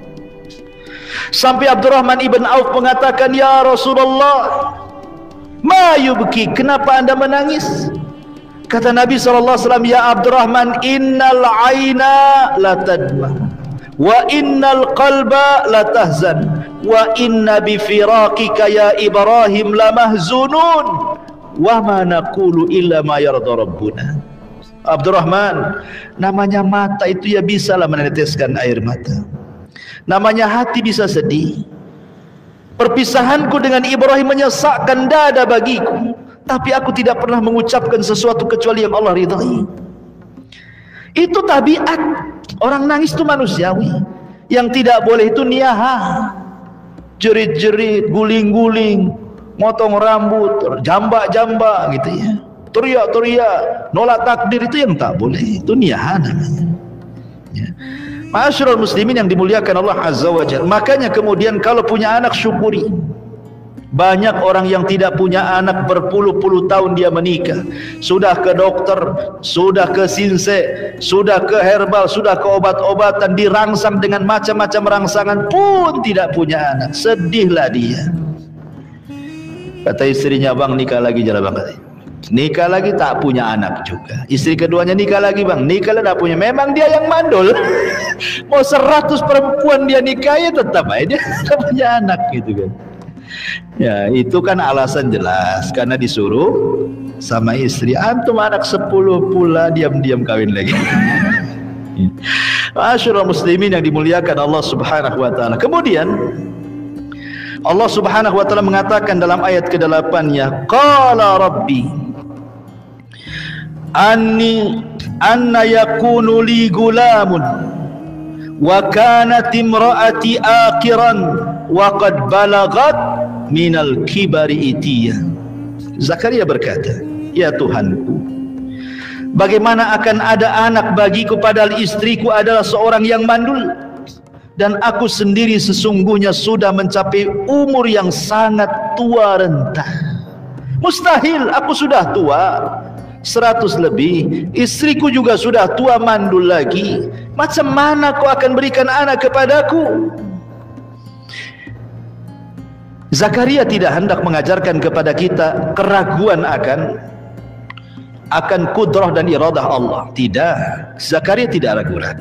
Sampai Abdurrahman ibn Auf mengatakan, ya Rasulullah, ma yubki, kenapa anda menangis? Kata Nabi SAW, ya Abdurrahman, innal aina la tadma, wa innal qalba la tahzan, wa inna bifiraqika ya Ibrahim la mahzunun, wa ma naqulu illa ma yarda Rabbuna. Abdurrahman, namanya mata itu ya bisalah meneteskan air mata, namanya hati bisa sedih. Perpisahanku dengan Ibrahim menyesakkan dada bagiku, tapi aku tidak pernah mengucapkan sesuatu kecuali yang Allah ridhai. Itu tabiat. Orang nangis itu manusiawi. Yang tidak boleh itu niyaha, jerit-jerit, guling-guling, motong rambut, jambak-jambak gitu ya, teriak-teriak, nolak takdir, itu yang tak boleh. Itu niyaha namanya ya. Ma'asyiral muslimin yang dimuliakan Allah Azza wa Jalla. Makanya kemudian kalau punya anak syukuri. Banyak orang yang tidak punya anak berpuluh-puluh tahun dia menikah, sudah ke dokter, sudah ke sinse, sudah ke herbal, sudah ke obat-obatan, dirangsang dengan macam-macam rangsangan pun tidak punya anak. Sedihlah dia. Kata istrinya, bang nikah lagi jalan bang. Nikah lagi tak punya anak juga. Istri keduanya nikah lagi bang, nikah lagi tak punya. Memang dia yang mandul. Mau 100 perempuan dia nikahi tetap aja dia tak punya anak gitu kan. Ya itu kan alasan jelas, karena disuruh sama istri. Antum anak 10 pula diam-diam kawin lagi. Ma'asyiral muslimin yang dimuliakan Allah Subhanahu wa taala. Kemudian Allah Subhanahu wa taala mengatakan dalam ayat ke-8-nya, qala rabbi anna yakunu li gulamun wa kanat imraati aqiran wa qad balagat minal kibari itiya. Zakaria berkata, ya Tuhanku, bagaimana akan ada anak bagiku padahal istriku adalah seorang yang mandul, dan aku sendiri sesungguhnya sudah mencapai umur yang sangat tua renta. Mustahil, aku sudah tua 100 lebih, istriku juga sudah tua mandul lagi. Macam mana kau akan berikan anak kepadaku? Zakaria tidak hendak mengajarkan kepada kita keraguan akan kudrah dan iradah Allah. Tidak, Zakaria tidak ragu-ragu.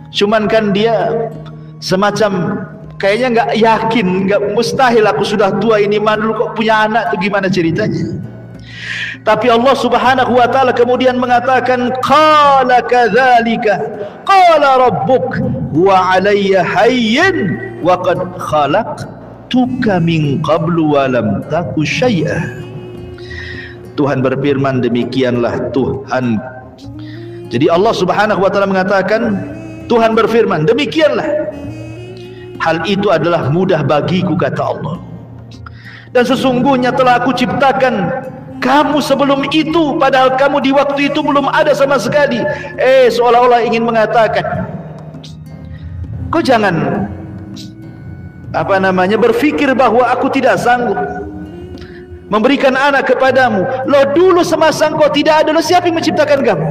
Cuman kan dia semacam kayaknya nggak yakin, nggak, mustahil aku sudah tua ini mandul kok punya anak, itu gimana ceritanya? Tapi Allah Subhanahu wa taala kemudian mengatakan, qala kadzalika qala rabbuk huwa 'alayya hayyin wa qad khalaqtuka min qablu wa lam taku syai'a. Tuhan berfirman, demikianlah Tuhan. Jadi Allah Subhanahu wa taala mengatakan, Tuhan berfirman, demikianlah hal itu adalah mudah bagiku, kata Allah. Dan sesungguhnya telah aku ciptakan kamu sebelum itu, padahal kamu di waktu itu belum ada sama sekali. Seolah-olah ingin mengatakan, kau jangan berpikir bahwa aku tidak sanggup memberikan anak kepadamu. Loh, dulu semasa engkau tidak ada, loh siapa yang menciptakan kamu?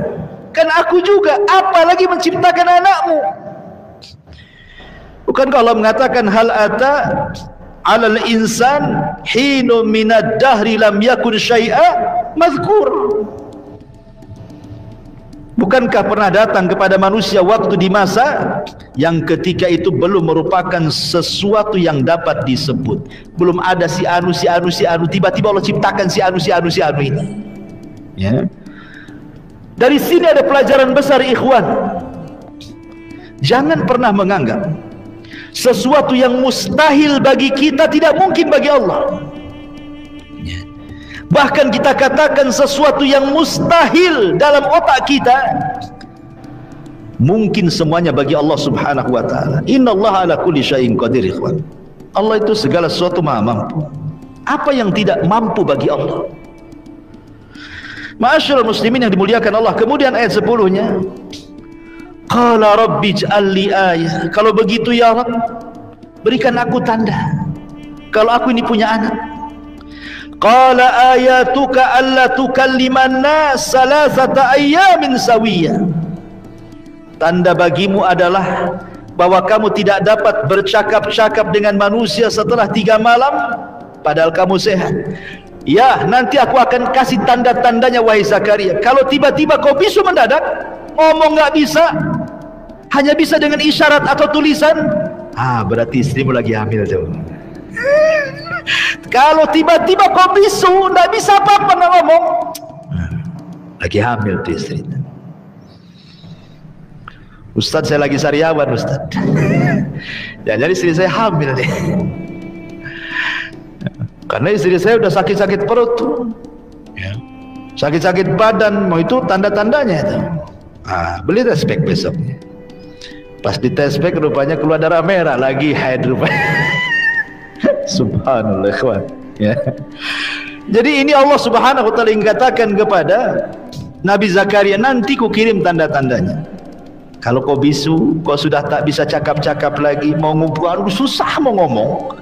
Kan aku juga, apalagi menciptakan anakmu. Bukankah Allah mengatakan, hal ata 'alal insan hinu minad dahri lam yakun syai'a mazkur. Bukankah pernah datang kepada manusia waktu di masa yang ketika itu belum merupakan sesuatu yang dapat disebut, belum ada si anu, tiba-tiba Allah ciptakan si anu ini ya. Dari sini ada pelajaran besar, ikhwan. Jangan pernah menganggap sesuatu yang mustahil bagi kita tidak mungkin bagi Allah. Bahkan kita katakan sesuatu yang mustahil dalam otak kita mungkin semuanya bagi Allah Subhanahu wa taala. Innallaha ala kulli syai'in qadir, ikhwan. Allah itu segala sesuatu maha mampu. Apa yang tidak mampu bagi Allah? Ma'asyiral muslimin yang dimuliakan Allah. Kemudian ayat 10-nya, qala rabbi ij'al li ayah. Kalau begitu ya Rabb, berikan aku tanda kalau aku ini punya anak. Qala ayatuka alla tukalliman nas salasata ayyamin sawiyya. Tanda bagimu adalah bahwa kamu tidak dapat bercakap-cakap dengan manusia setelah 3 malam padahal kamu sehat. Ya, nanti aku akan kasih tanda-tandanya wahai Zakaria. Kalau tiba-tiba kau bisu mendadak, ngomong nggak bisa, hanya bisa dengan isyarat atau tulisan, berarti istrimu lagi hamil jauh. Kalau tiba-tiba kau bisu, nggak bisa apa-apa, nggak ngomong, lagi hamil tuh istrinya. Ustadz, saya lagi sariawan Ustadz. Ya, jadi istri saya hamil nih. Karena istri saya udah sakit-sakit perut tuh ya. Sakit-sakit badan, mau itu tanda-tandanya itu. Beli tespek besoknya. Pas di tespek rupanya keluar darah merah, lagi haid rupanya. Subhanallah ikhwan, ya. Jadi ini Allah Subhanahu wa taala yang katakan kepada Nabi Zakaria, nanti ku kirim tanda-tandanya. Kalau kau bisu, kau sudah tak bisa cakap-cakap lagi, mau ngomong susah mau ngomong,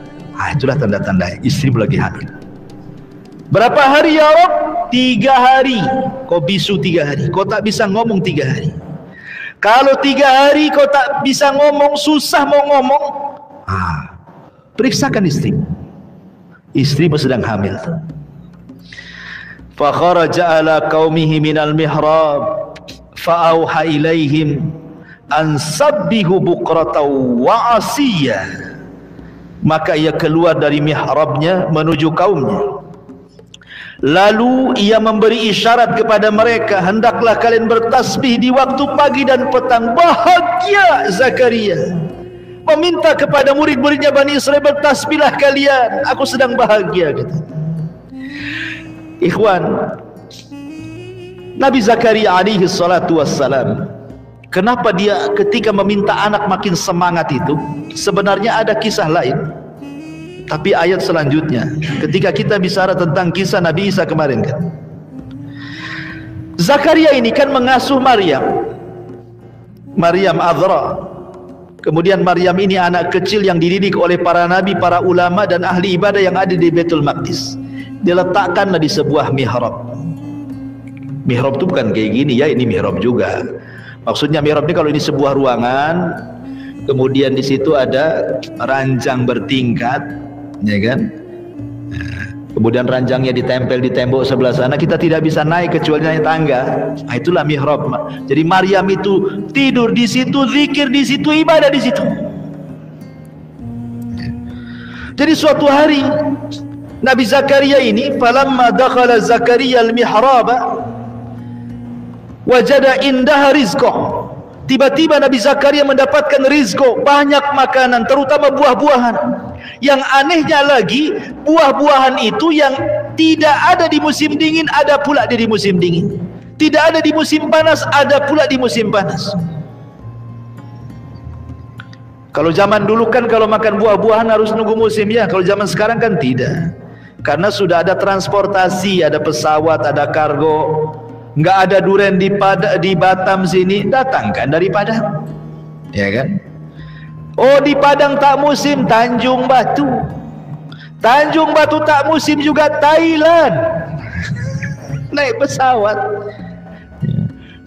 itulah tanda-tandanya istrimu lagi hamil. Berapa hari ya Rabb? 3 hari. Kau bisu 3 hari, kau tak bisa ngomong 3 hari. Kalau 3 hari kau tak bisa ngomong, susah mau ngomong, periksakan istrimu sedang hamil. Fa kharaja ala qaumihi minal mihrab fa auha ilaihim an sabbihu bukratan wa asiyya. Maka ia keluar dari mihrabnya menuju kaumnya, lalu ia memberi isyarat kepada mereka, hendaklah kalian bertasbih di waktu pagi dan petang. Bahagia Zakaria meminta kepada murid-muridnya Bani Israel, bertasbihlah kalian, aku sedang bahagia, kata. Ikhwan, Nabi Zakaria alaihi salatu wassalam, kenapa dia ketika meminta anak makin semangat itu? Sebenarnya ada kisah lain, tapi ayat selanjutnya ketika kita bicara tentang kisah Nabi Isa kemarin kan, Zakaria ini kan mengasuh Maryam Azra. Kemudian Maryam ini anak kecil yang dididik oleh para nabi, para ulama dan ahli ibadah yang ada di Baitul Maqdis. Diletakkanlah di sebuah mihrab. Mihrab itu bukan kayak gini ya, ini mihrab juga. Maksudnya mihrab ini kalau ini sebuah ruangan, kemudian di situ ada ranjang bertingkat, ya kan? Kemudian ranjangnya ditempel di tembok sebelah sana, kita tidak bisa naik kecuali naik tangga. Itulah mihrab. Jadi Maryam itu tidur di situ, zikir di situ, ibadah di situ. Jadi suatu hari Nabi Zakaria ini, falamma dakhala Zakaria al-mihraba wajada indaha rizqah. Tiba-tiba Nabi Zakaria mendapatkan rizqah, banyak makanan, terutama buah-buahan. Yang anehnya lagi, buah-buahan itu yang tidak ada di musim dingin, ada pula di musim dingin. Tidak ada di musim panas, ada pula di musim panas. Kalau zaman dulu kan kalau makan buah-buahan harus nunggu musim ya. Kalau zaman sekarang kan tidak. Karena sudah ada transportasi, ada pesawat, ada kargo. Nggak ada durian di Batam sini, datangkan dari Padang, ya kan? Oh, di Padang tak musim, Tanjung Batu. Tanjung Batu tak musim juga, Thailand. Naik pesawat.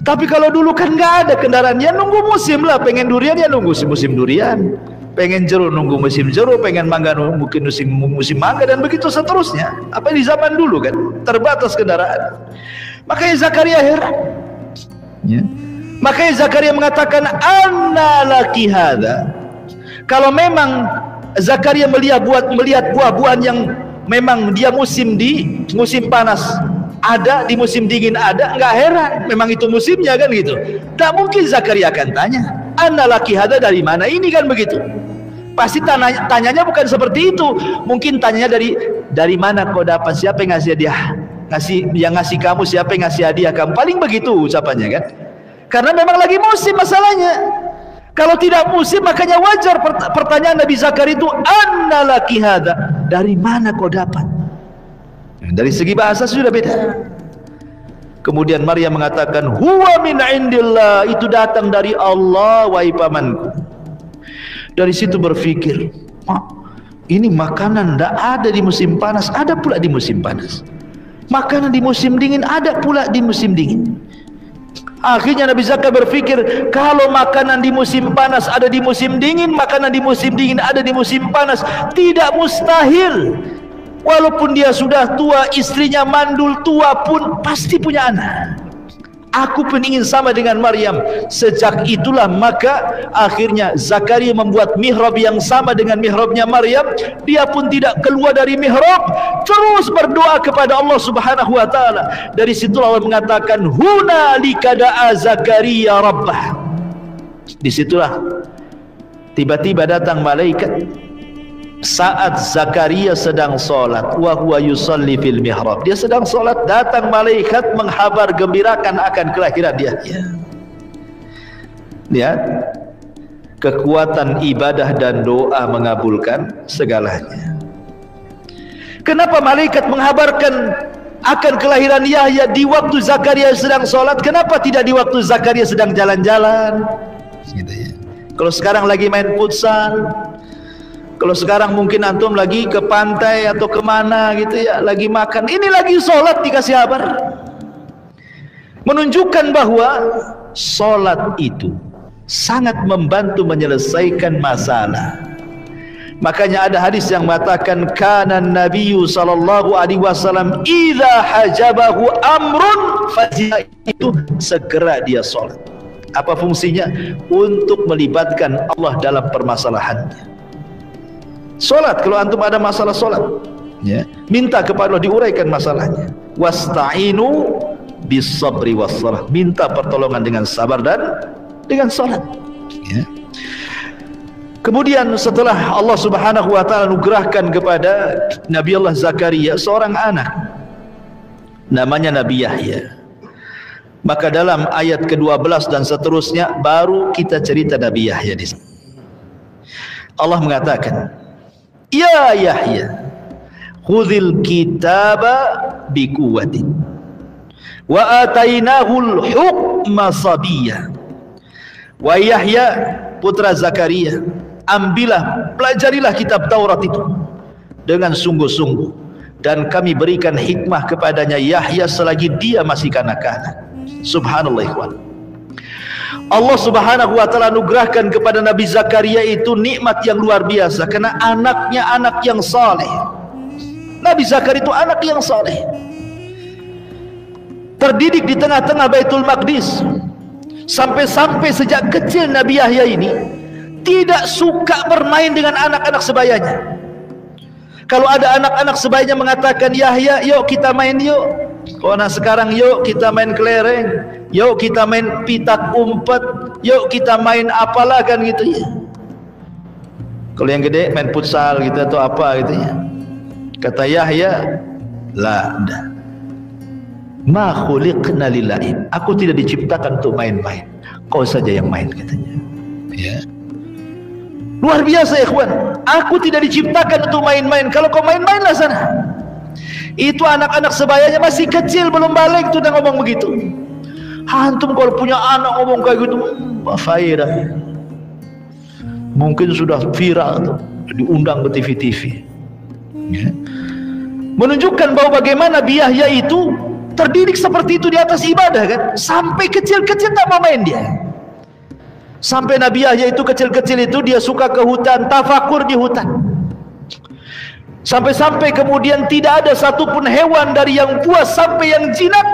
Tapi kalau dulu kan nggak ada kendaraan, ya nunggu musim lah. Pengen durian ya nunggu musim durian, pengen jeruk nunggu musim jeruk, pengen mangga mungkin musim mangga, dan begitu seterusnya. Apa di zaman dulu kan terbatas kendaraan. Makanya Zakaria heran, ya. Makanya Zakaria mengatakan, anna laki hadza. Kalau memang Zakaria melihat buah-buahan yang memang dia musim panas ada, di musim dingin ada, nggak heran, memang itu musimnya kan gitu. Tak mungkin Zakaria akan tanya, anna laki hadza, dari mana ini kan begitu. Pasti tanyanya bukan seperti itu. Mungkin tanyanya dari mana kau dapat, siapa yang ngasih hadiah, ngasih kamu, siapa yang ngasih hadiah kamu, paling begitu ucapannya kan. Karena memang lagi musim masalahnya. Kalau tidak musim, makanya wajar pertanyaan Nabi Zakaria itu, anna laki hadza, dari mana kau dapat. Dari segi bahasa sudah beda. Kemudian Maryam mengatakan, huwa min indillah, itu datang dari Allah wahai pamanku. Dari situ berpikir, ini makanan tidak ada di musim panas, ada pula di musim panas. Makanan di musim dingin ada pula di musim dingin. Akhirnya Nabi Zakaria berpikir, kalau makanan di musim panas ada di musim dingin, makanan di musim dingin ada di musim panas, tidak mustahil. Walaupun dia sudah tua, istrinya mandul, tua pun pasti punya anak. Aku pun ingin sama dengan Maryam. Sejak itulah maka akhirnya Zakaria membuat mihrab yang sama dengan mihrabnya Maryam. Dia pun tidak keluar dari mihrab, terus berdoa kepada Allah Subhanahu wa taala. Dari situlah Allah mengatakan, hunalika da'a Zakaria rabbah. Disitulah tiba-tiba datang malaikat saat Zakaria sedang solat, wa huwa yusalli fil mihrab. Dia sedang solat, datang malaikat menghabar gembirakan akan kelahiran dia. Lihat, kekuatan ibadah dan doa mengabulkan segalanya. Kenapa malaikat menghabarkan akan kelahiran Yahya di waktu Zakaria sedang sholat? Kenapa tidak di waktu Zakaria sedang jalan-jalan? Gitu ya. Kalau sekarang lagi main futsal, kalau sekarang mungkin antum lagi ke pantai atau kemana gitu ya, lagi makan, ini lagi sholat dikasih kabar. Menunjukkan bahwa sholat itu sangat membantu menyelesaikan masalah. Makanya ada hadis yang mengatakan kana Nabiyyu sallallahu alaihi wasallam idza hajabahu amrun fazia, itu segera dia sholat. Apa fungsinya? Untuk melibatkan Allah dalam permasalahannya. Sholat, kalau antum ada masalah sholat ya, minta kepada Allah diuraikan masalahnya. Wasta'inu bis sabri was salah, minta pertolongan dengan sabar dan dengan sholat ya. Kemudian setelah Allah subhanahu wa ta'ala anugerahkan kepada Nabi Allah Zakaria seorang anak namanya Nabi Yahya, maka dalam ayat ke-12 dan seterusnya baru kita cerita Nabi Yahya di sini. Allah mengatakan, ya Yahya khudhil kitaba biquwwatin wa atainahul hukma sabiyya. Wa Yahya putra Zakaria, ambillah, pelajarilah kitab Taurat itu dengan sungguh-sungguh, dan kami berikan hikmah kepadanya Yahya selagi dia masih kanak-kanak. Subhanallah ikhwan. Allah subhanahu wa ta'ala anugerahkan kepada Nabi Zakaria itu nikmat yang luar biasa, karena anaknya anak yang saleh. Nabi Zakaria itu anak yang saleh, terdidik di tengah-tengah Baitul Maqdis. Sampai-sampai sejak kecil Nabi Yahya ini tidak suka bermain dengan anak-anak sebayanya. Kalau ada anak-anak sebayanya mengatakan, Yahya yuk kita main yuk. Kalau anak sekarang, yuk kita main kelereng, yuk kita main pitak umpet, yuk kita main apalah kan gitu ya. Kalau yang gede main futsal gitu atau apa gitu ya. Kata Yahya, la dah, ma khuliqna lilla'ib, aku tidak diciptakan untuk main-main, kau saja yang main katanya ya. Luar biasa ikhwan, aku tidak diciptakan untuk main-main, kalau kau main-mainlah sana. Itu anak-anak sebayanya masih kecil, belum balik tuh udah ngomong begitu. Antum kalau punya anak ngomong kayak gitu, faedah, mungkin sudah viral tuh, diundang ke TV-TV ya. Menunjukkan bahwa bagaimana Nabi Yahya itu terdidik seperti itu di atas ibadah kan. Sampai kecil-kecil tak mau main dia. Sampai Nabi Yahya itu kecil-kecil itu dia suka ke hutan, tafakur di hutan. Sampai-sampai kemudian tidak ada satupun hewan dari yang buas sampai yang jinak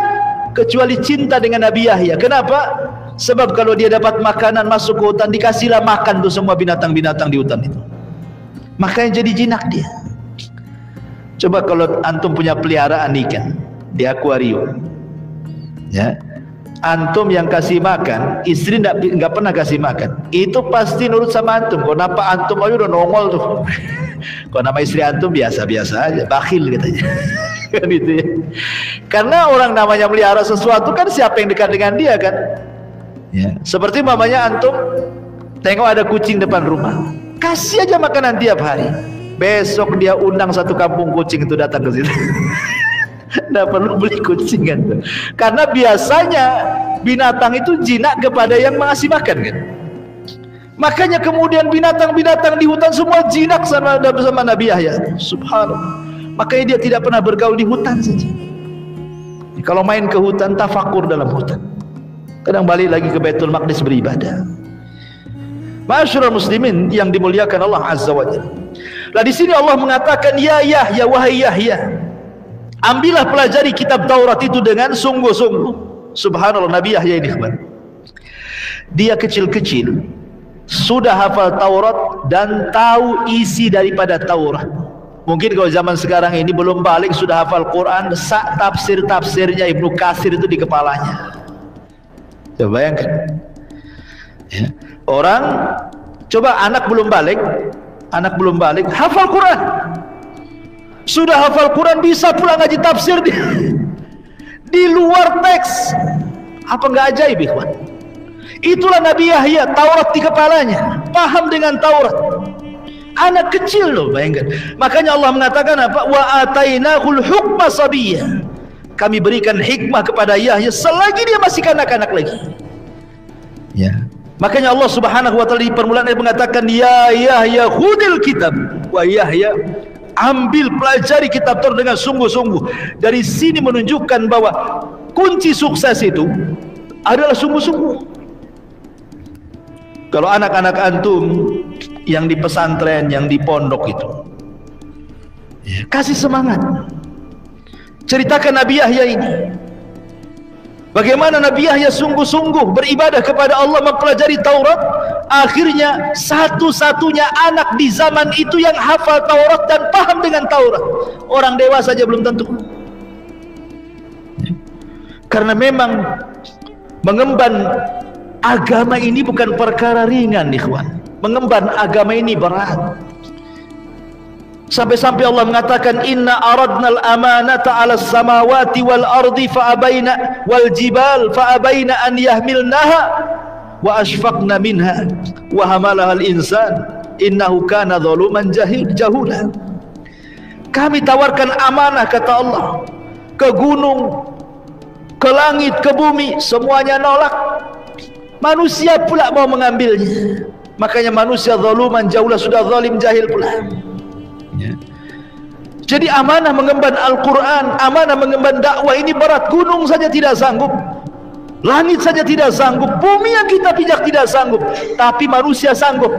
kecuali cinta dengan Nabi Yahya. Kenapa? Sebab kalau dia dapat makanan masuk ke hutan, dikasihlah makan tuh semua binatang-binatang di hutan itu. Makanya jadi jinak dia. Coba kalau antum punya peliharaan ikan di akuarium ya, antum yang kasih makan, istri nggak pernah kasih makan, itu pasti nurut sama antum. Kalau nampak antum aja udah nongol tuh. Kalau nama istri antum biasa-biasa aja, bakhil katanya. Kan itu ya. Karena orang namanya melihara sesuatu kan siapa yang dekat dengan dia kan ya. Seperti mamanya antum tengok ada kucing depan rumah, kasih aja makanan tiap hari. Besok dia undang satu kampung kucing itu datang ke situ. Nggak perlu beli kucing kan, karena biasanya binatang itu jinak kepada yang mengasih makan kan. Makanya kemudian binatang-binatang di hutan semua jinak sama Nabi Yahya. Subhanallah. Makanya dia tidak pernah bergaul di hutan saja. Kalau main ke hutan, tafakur dalam hutan. Kadang balik lagi ke Baitul Maqdis beribadah. Ma'asyiral muslimin yang dimuliakan Allah Azza wa Jalla. Lah di sini Allah mengatakan, ya Yahya, wahai Yahya, ambillah pelajari kitab Taurat itu dengan sungguh-sungguh. Subhanallah, Nabi Yahya ini dia kecil-kecil sudah hafal Taurat dan tahu isi daripada Taurat. Mungkin kalau zaman sekarang ini belum balik sudah hafal Quran, tafsir-tafsirnya Ibnu Katsir itu di kepalanya. Coba bayangkan ya. Orang, coba anak belum balik hafal Quran, sudah hafal Quran, bisa pula ngaji tafsir di luar teks. Apa nggak ajaib ikhwan? Itulah Nabi Yahya, Taurat di kepalanya, paham dengan Taurat. Anak kecil loh, bayangkan. Makanya Allah mengatakan apa? Wa atainahul hukma sabiyya. Kami berikan hikmah kepada Yahya selagi dia masih kanak-kanak lagi. Ya. Makanya Allah Subhanahu wa taala di permulaan ayat mengatakan, ya Yahya khudil kitab. Wa Yahya, ambil pelajari kitab Taurat dengan sungguh-sungguh. Dari sini menunjukkan bahwa kunci sukses itu adalah sungguh-sungguh. Kalau anak-anak antum yang di pesantren, yang di pondok itu, ya, kasih semangat. Ceritakan Nabi Yahya ini, bagaimana Nabi Yahya sungguh-sungguh beribadah kepada Allah, mempelajari Taurat. Akhirnya satu-satunya anak di zaman itu yang hafal Taurat dan paham dengan Taurat. Orang dewasa saja belum tentu. Karena memang mengemban agama ini bukan perkara ringan, ikhwan. Mengemban agama ini berat. Sampai-sampai Allah mengatakan, inna aradnal amanata 'alas samawati wal ardi fa'abaina wal jibal fa'abaina an yahmilnaha wa ashfaqna minha wa hamalaha al insan innahu kana zaluman jahula. Kami tawarkan amanah, kata Allah, ke gunung, ke langit, ke bumi, semuanya nolak. Manusia pula mau mengambilnya. Makanya manusia zaluman jahula, sudah zalim jahil pula. Ya. Jadi amanah mengemban Al-Quran, amanah mengemban dakwah ini berat. Gunung saja tidak sanggup, langit saja tidak sanggup, bumi yang kita pijak tidak sanggup, tapi manusia sanggup.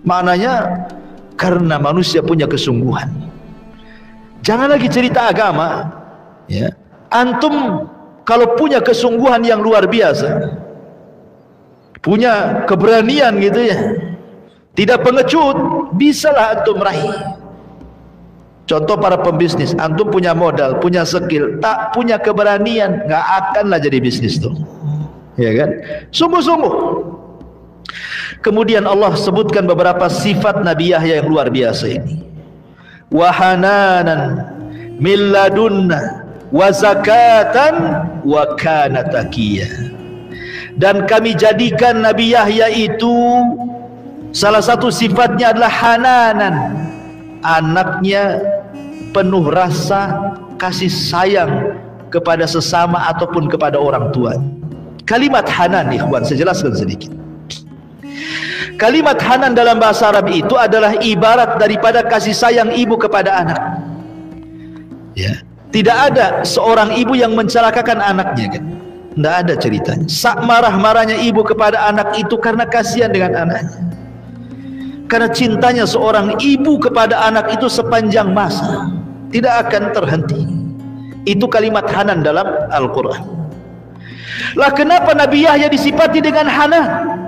Maknanya karena manusia punya kesungguhan. Jangan lagi cerita agama, ya. Antum kalau punya kesungguhan yang luar biasa, punya keberanian gitu ya, tidak pengecut, bisalah antum raih. Contoh para pembisnis, antum punya modal, punya skill, tak punya keberanian, nggak akanlah jadi bisnis tuh, ya kan? Sungguh-sungguh. Kemudian Allah sebutkan beberapa sifat Nabi Yahya yang luar biasa ini. Wa hananan min ladunna wa zakatan wa kana taqiyya. Dan kami jadikan Nabi Yahya itu salah satu sifatnya adalah hananan. Anaknya penuh rasa kasih sayang kepada sesama ataupun kepada orang tua. Kalimat hanan, ikhwan, saya jelaskan sedikit. Kalimat hanan dalam bahasa Arab itu adalah ibarat daripada kasih sayang ibu kepada anak. Ya, tidak ada seorang ibu yang mencelakakan anaknya, kan? Tidak ada ceritanya. Sak marah-marahnya ibu kepada anak itu karena kasihan dengan anaknya. Karena cintanya seorang ibu kepada anak itu sepanjang masa, tidak akan terhenti. Itu kalimat hanan dalam Al-Quran. Lah kenapa Nabi Yahya disifati dengan hanan?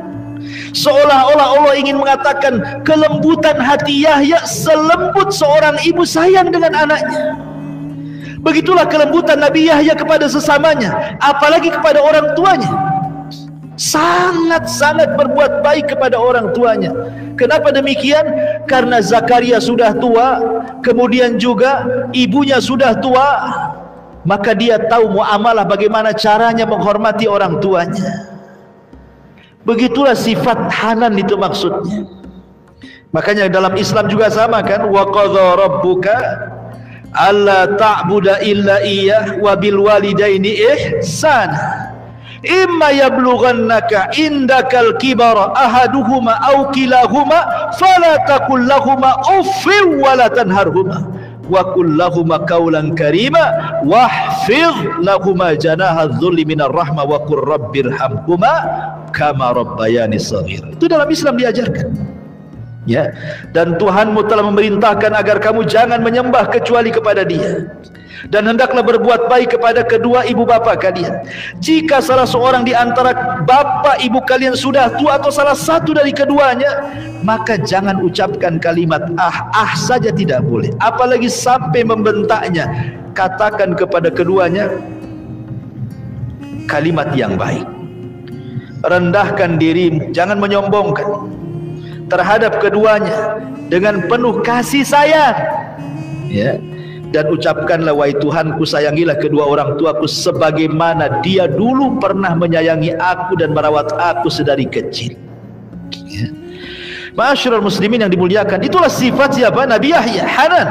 Seolah-olah Allah ingin mengatakan kelembutan hati Yahya selembut seorang ibu sayang dengan anaknya. Begitulah kelembutan Nabi Yahya kepada sesamanya, apalagi kepada orang tuanya. Sangat-sangat berbuat baik kepada orang tuanya. Kenapa demikian? Karena Zakaria sudah tua, kemudian juga ibunya sudah tua, maka dia tahu muamalah, bagaimana caranya menghormati orang tuanya. Begitulah sifat hanan itu maksudnya. Makanya dalam Islam juga sama, kan? Wa qadha rabbuka alla ta'budu illa iyyah wa bil walidaini ihsana imma yablughannaka indakal kibara ahaduhuma aw kilahuma fala taqul lahumā uffin wa la tanharhumā wa qul lahumā qawlan karīmā wahfidh lahumā janāha adh-dhulli minar rahmah wa qur rabbirhamhumā kama rabbayani shaghīra. Itu dalam Islam diajarkan. Ya, dan Tuhanmu telah memerintahkan agar kamu jangan menyembah kecuali kepada Dia, dan hendaklah berbuat baik kepada kedua ibu bapa kalian. Jika salah seorang di antara bapa ibu kalian sudah tua atau salah satu dari keduanya, maka jangan ucapkan kalimat ah saja, tidak boleh, apalagi sampai membentaknya. Katakan kepada keduanya kalimat yang baik. Rendahkan dirimu, jangan menyombongkan terhadap keduanya dengan penuh kasih sayang. Ya, dan ucapkanlah, wahai Tuhanku, sayangilah kedua orang tuaku sebagaimana dia dulu pernah menyayangi aku dan merawat aku sedari kecil. Ya. Ma'asyiral muslimin yang dimuliakan, itulah sifat siapa? Nabi Yahya, Hanan.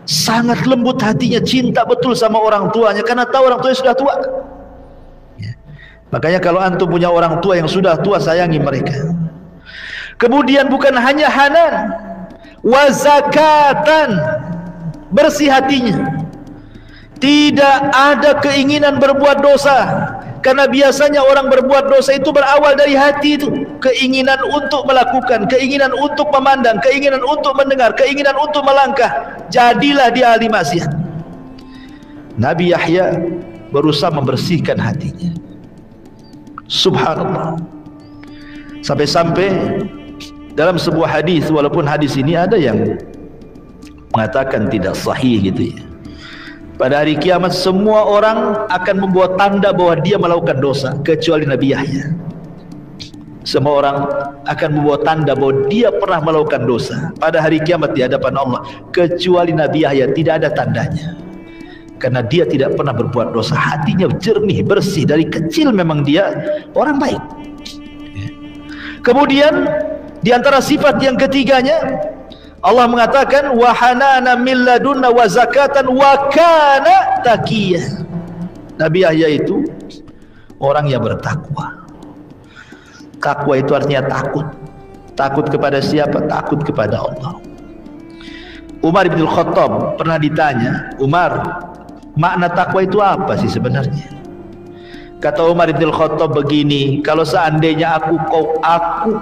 Sangat lembut hatinya, cinta betul sama orang tuanya karena tahu orang tuanya sudah tua. Ya. Makanya kalau antum punya orang tua yang sudah tua, sayangi mereka. Kemudian bukan hanya Hanan, wa zakatan, bersih hatinya, tidak ada keinginan berbuat dosa. Karena biasanya orang berbuat dosa itu berawal dari hati itu, keinginan untuk melakukan, keinginan untuk memandang, keinginan untuk mendengar, keinginan untuk melangkah. Jadilah dia ahli maksiat. Nabi Yahya berusaha membersihkan hatinya. Subhanallah. Sampai-sampai dalam sebuah hadis, walaupun hadis ini ada yang mengatakan tidak sahih gitu ya, pada hari kiamat semua orang akan membawa tanda bahwa dia melakukan dosa kecuali Nabi Yahya. Semua orang akan membawa tanda bahwa dia pernah melakukan dosa pada hari kiamat di hadapan Allah, kecuali Nabi Yahya tidak ada tandanya, karena dia tidak pernah berbuat dosa. Hatinya jernih, bersih, dari kecil memang dia orang baik. Kemudian di antara sifat yang ketiganya, Allah mengatakan wa hanana min ladunna wa zakatan wa kana taqiyya. Nabi Yahya itu orang yang bertakwa. Takwa itu artinya takut. Takut kepada siapa? Takut kepada Allah. Umar bin Khattab pernah ditanya, Umar, makna takwa itu apa sih sebenarnya? Kata Umar bin Khattab begini, kalau seandainya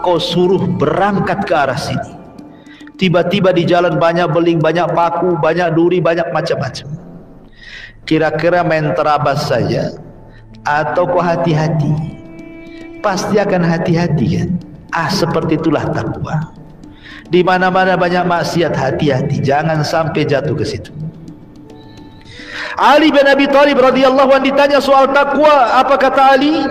kau suruh berangkat ke arah sini, tiba-tiba di jalan banyak beling, banyak paku, banyak duri, banyak macam-macam, kira-kira main terabas saja atau kau hati-hati? Pasti akan hati-hati kan? Seperti itulah takwa. Di mana-mana banyak maksiat, hati-hati, jangan sampai jatuh ke situ. Ali bin Abi Thalib radhiyallahu anhu ditanya soal takwa, apa kata Ali?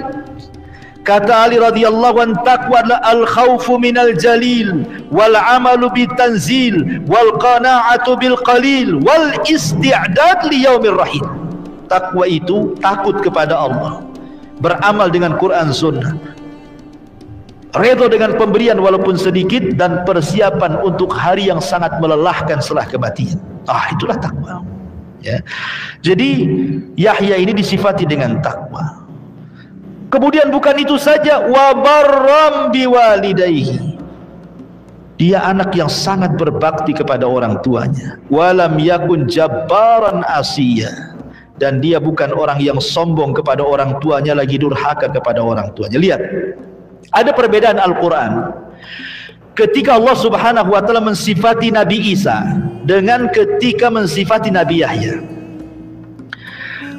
Kata Ali radhiyallahu anhu, taqwa adalah al-khawfu minal jalil wal amalu bitanzil wal qana'atu bil qalil wal isti'dad li yaumir rahim. Takwa itu takut kepada Allah, beramal dengan Quran Sunnah, redha dengan pemberian walaupun sedikit, dan persiapan untuk hari yang sangat melelahkan setelah kematian. Itulah takwa. Ya. Jadi Yahya ini disifati dengan takwa. Kemudian bukan itu saja, wa barram biwalidayhi. Dia anak yang sangat berbakti kepada orang tuanya. Walam yakun jabbaran asiyya. Dan dia bukan orang yang sombong kepada orang tuanya, lagi durhaka kepada orang tuanya. Lihat, ada perbedaan Al-Quran ketika Allah subhanahu wa ta'ala mensifati Nabi Isa dengan ketika mensifati Nabi Yahya.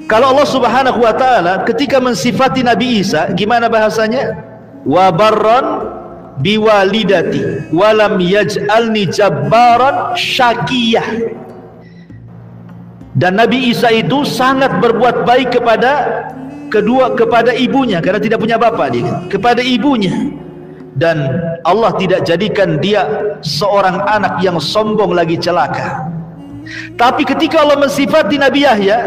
Kalau Allah subhanahu wa ta'ala ketika mensifati Nabi Isa, gimana bahasanya? Wa barran biwalidati walam yaj'alni jabbaran syakiyah. Dan Nabi Isa itu sangat berbuat baik kepada ibunya, karena tidak punya bapak dia, kepada ibunya. Dan Allah tidak jadikan dia seorang anak yang sombong lagi celaka. Tapi ketika Allah mensifati Nabi Yahya,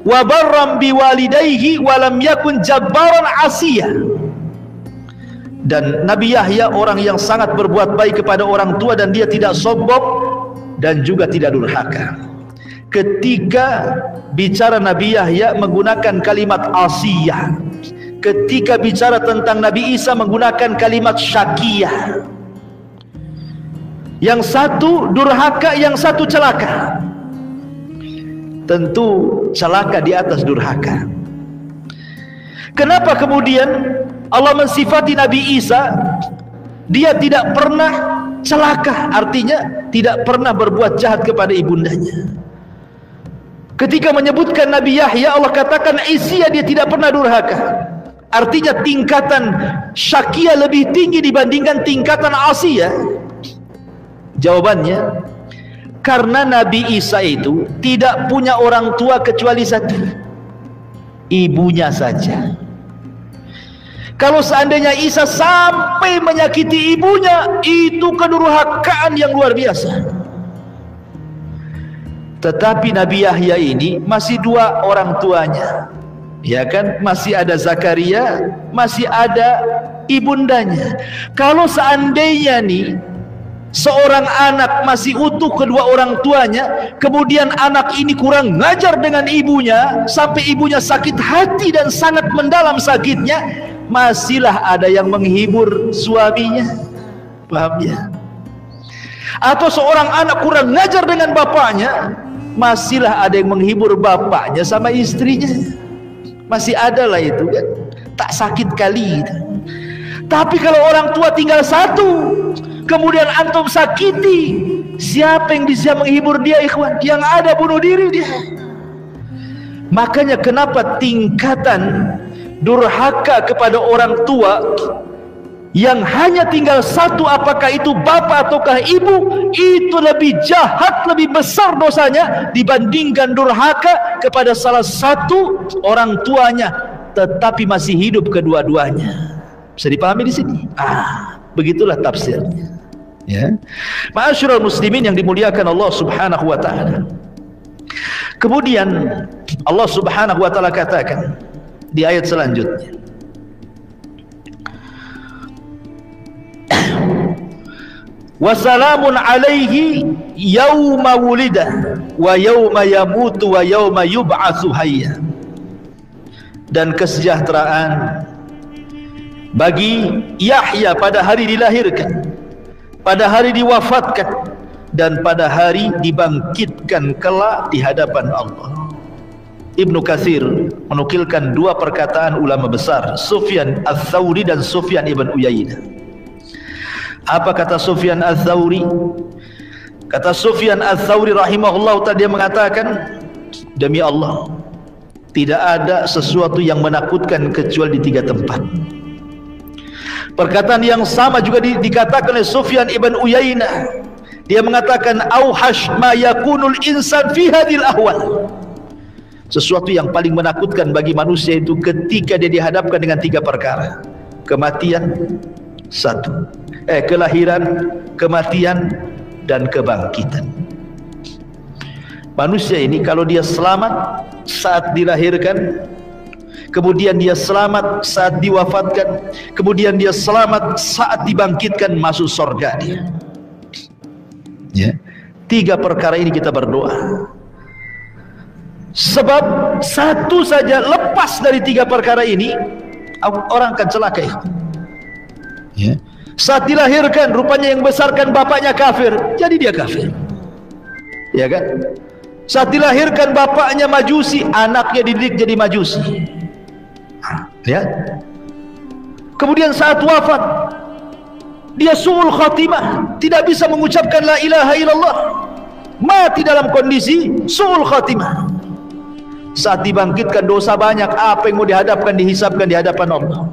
wa barram biwalidayhi wa lam yakun jabbaran asiyah, dan Nabi Yahya orang yang sangat berbuat baik kepada orang tua, dan dia tidak sombong dan juga tidak durhaka. Ketika bicara Nabi Yahya menggunakan kalimat asiyah, ketika bicara tentang Nabi Isa menggunakan kalimat syakiyah. Yang satu durhaka, yang satu celaka. Tentu celaka di atas durhaka. Kenapa kemudian Allah mensifati Nabi Isa, dia tidak pernah celaka, artinya tidak pernah berbuat jahat kepada ibundanya. Ketika menyebutkan Nabi Yahya, Allah katakan Isya, dia tidak pernah durhaka. Artinya tingkatan syakiyah lebih tinggi dibandingkan tingkatan asiyah. Jawabannya, karena Nabi Isa itu tidak punya orang tua kecuali satu, ibunya saja. Kalau seandainya Isa sampai menyakiti ibunya, itu kedurhakaan yang luar biasa. Tetapi Nabi Yahya ini masih dua orang tuanya, ya kan? Masih ada Zakaria, masih ada ibundanya. Kalau seandainya nih seorang anak masih utuh kedua orang tuanya, kemudian anak ini kurang ngajar dengan ibunya sampai ibunya sakit hati dan sangat mendalam sakitnya, masihlah ada yang menghibur suaminya. Paham ya? Atau seorang anak kurang ngajar dengan bapaknya, masihlah ada yang menghibur bapaknya sama istrinya. Masih ada lah itu kan, tak sakit kali itu. Tapi kalau orang tua tinggal satu, kemudian antum sakiti, siapa yang bisa menghibur dia, ikhwan? Yang ada bunuh diri dia. Makanya kenapa tingkatan durhaka kepada orang tua yang hanya tinggal satu, apakah itu bapak ataukah ibu, itu lebih jahat, lebih besar dosanya dibandingkan durhaka kepada salah satu orang tuanya tetapi masih hidup kedua-duanya. Bisa dipahami di sini? Begitulah tafsirnya. Ya, ma'asyiral muslimin yang dimuliakan Allah Subhanahu wa taala. Kemudian Allah Subhanahu wa taala katakan di ayat selanjutnya, wasalamun alaihi yauma wulida wa yauma yamutu wa yauma yub'atsu hayya. Dan kesejahteraan bagi Yahya pada hari dilahirkan, pada hari diwafatkan, dan pada hari dibangkitkan kelak di hadapan Allah. Ibnu Katsir menukilkan dua perkataan ulama besar, Sufyan Ats-Tsauri dan Sufyan ibn Uyainah. Apa kata Sufyan Ats-Tsauri? Kata Sufyan Ats-Tsauri rahimahullah tadi, dia mengatakan, demi Allah, tidak ada sesuatu yang menakutkan kecuali di tiga tempat. Perkataan yang sama juga dikatakan oleh Sufyan ibn Uyainah. Dia mengatakan, auhash ma yakunul insan fi hadhil ahwal. Sesuatu yang paling menakutkan bagi manusia itu ketika dia dihadapkan dengan tiga perkara: kematian satu, kelahiran, kematian, dan kebangkitan. Manusia ini kalau dia selamat saat dilahirkan, kemudian dia selamat saat diwafatkan, kemudian dia selamat saat dibangkitkan, masuk surga dia. Ya, tiga perkara ini kita berdoa. Sebab satu saja lepas dari tiga perkara ini, orang akan celaka. Ya. Saat dilahirkan, rupanya yang besarkan bapaknya kafir, jadi dia kafir. Ya kan? Saat dilahirkan bapaknya majusi, anaknya dididik jadi majusi. Ya. Kemudian saat wafat, dia su'ul khatimah, tidak bisa mengucapkan la ilaha illallah, mati dalam kondisi su'ul khatimah. Saat dibangkitkan dosa banyak, apa yang mau dihadapkan, dihisabkan di hadapan Allah.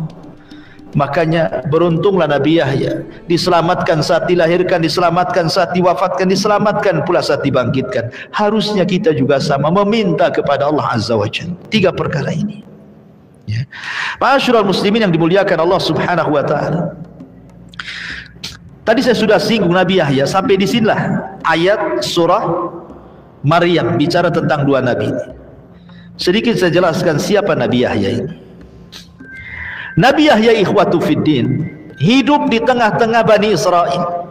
Makanya beruntunglah Nabi Yahya, diselamatkan saat dilahirkan, diselamatkan saat diwafatkan, diselamatkan pula saat dibangkitkan. Harusnya kita juga sama meminta kepada Allah Azza wa Jalla tiga perkara ini. Ya. Ma'asyiral muslimin yang dimuliakan Allah Subhanahu wa taala. Tadi saya sudah singgung Nabi Yahya, sampai di sinilah ayat surah Maryam bicara tentang dua nabi ini. Sedikit saya jelaskan siapa Nabi Yahya ini. Nabi Yahya ikhwatu fiddin hidup di tengah-tengah Bani Israel,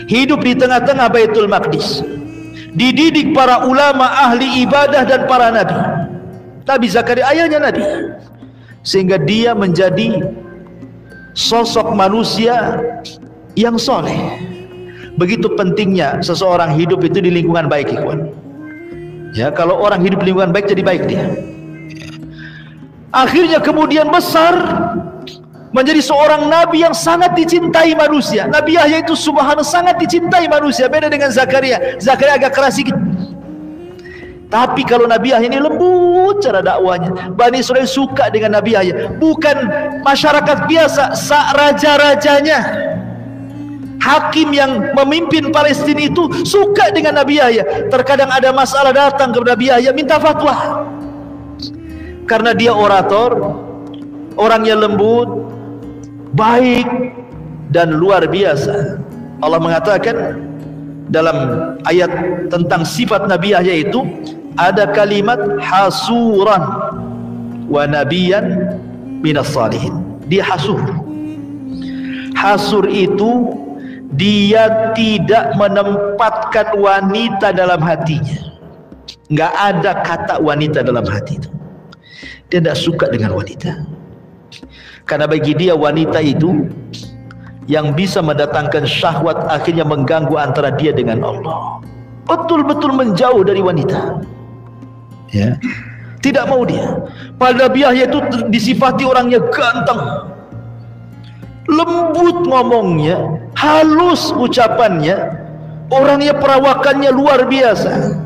hidup di tengah-tengah Baitul Maqdis, dididik para ulama ahli ibadah dan para nabi. Nabi Zakaria ayahnya nabi, sehingga dia menjadi sosok manusia yang soleh. Begitu pentingnya seseorang hidup itu di lingkungan baik, ikhwan. Ya, kalau orang hidup di lingkungan baik, jadi baik dia. Akhirnya kemudian besar menjadi seorang nabi yang sangat dicintai manusia. Nabi Yahya itu subhanallah sangat dicintai manusia, beda dengan Zakaria. Zakaria agak keras sedikit. Tapi kalau Nabi Yahya ini lembut cara dakwanya. Bani Israel suka dengan Nabi Yahya. Bukan masyarakat biasa, raja-rajanya, hakim yang memimpin Palestina itu suka dengan Nabi Yahya. Terkadang ada masalah datang ke Nabi Yahya minta fatwa. Karena dia orator, orangnya lembut, baik, dan luar biasa. Allah mengatakan, dalam ayat tentang sifat Nabi Yahya itu ada kalimat hasuran wa nabiyan minas salihin. Dia hasur. Hasur itu dia tidak menempatkan wanita dalam hatinya. Nggak ada kata wanita dalam hati itu. Dia tidak suka dengan wanita. Karena bagi dia wanita itu yang bisa mendatangkan syahwat, akhirnya mengganggu antara dia dengan Allah. Betul-betul menjauh dari wanita. Ya, tidak mau dia. Pada Nabi Yahya itu disifati orangnya ganteng, lembut ngomongnya, halus ucapannya, orangnya perawakannya luar biasa.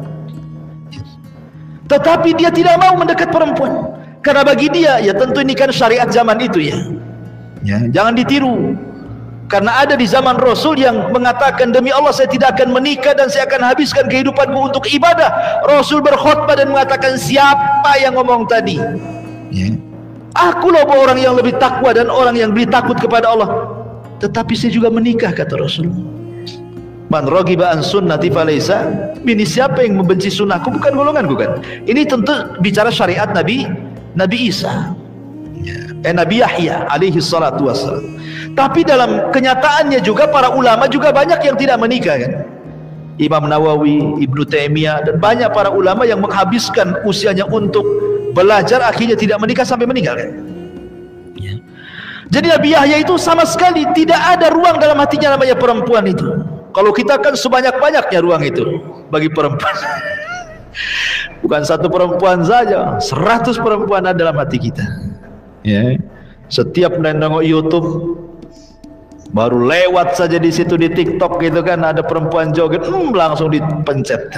Tetapi dia tidak mau mendekat perempuan. Karena bagi dia, ya tentu ini kan syariat zaman itu ya. Jangan ditiru. Karena ada di zaman Rasul yang mengatakan, demi Allah saya tidak akan menikah dan saya akan habiskan kehidupanku untuk ibadah. Rasul berkhutbah dan mengatakan, siapa yang ngomong tadi? Aku loh orang yang lebih takwa dan orang yang lebih takut kepada Allah. Tetapi saya juga menikah, kata Rasul. Man raghiba an sunnati falaysa minni. Siapa yang membenci sunnahku bukan golonganku kan. Ini tentu bicara syariat Nabi Isa, Nabi Yahya alaihi salatu wassalam. Tapi dalam kenyataannya juga para ulama juga banyak yang tidak menikah kan. Imam Nawawi, Ibnu Taimiyah dan banyak para ulama yang menghabiskan usianya untuk belajar, akhirnya tidak menikah sampai meninggal kan. Jadi Nabi Yahya itu sama sekali tidak ada ruang dalam hatinya namanya perempuan itu. Kalau kita kan sebanyak-banyaknya ruang itu bagi perempuan. Bukan satu perempuan saja, 100 perempuan ada dalam hati kita. Ya. Setiap nengok YouTube, baru lewat saja di situ di TikTok gitu kan, ada perempuan joget, langsung dipencet.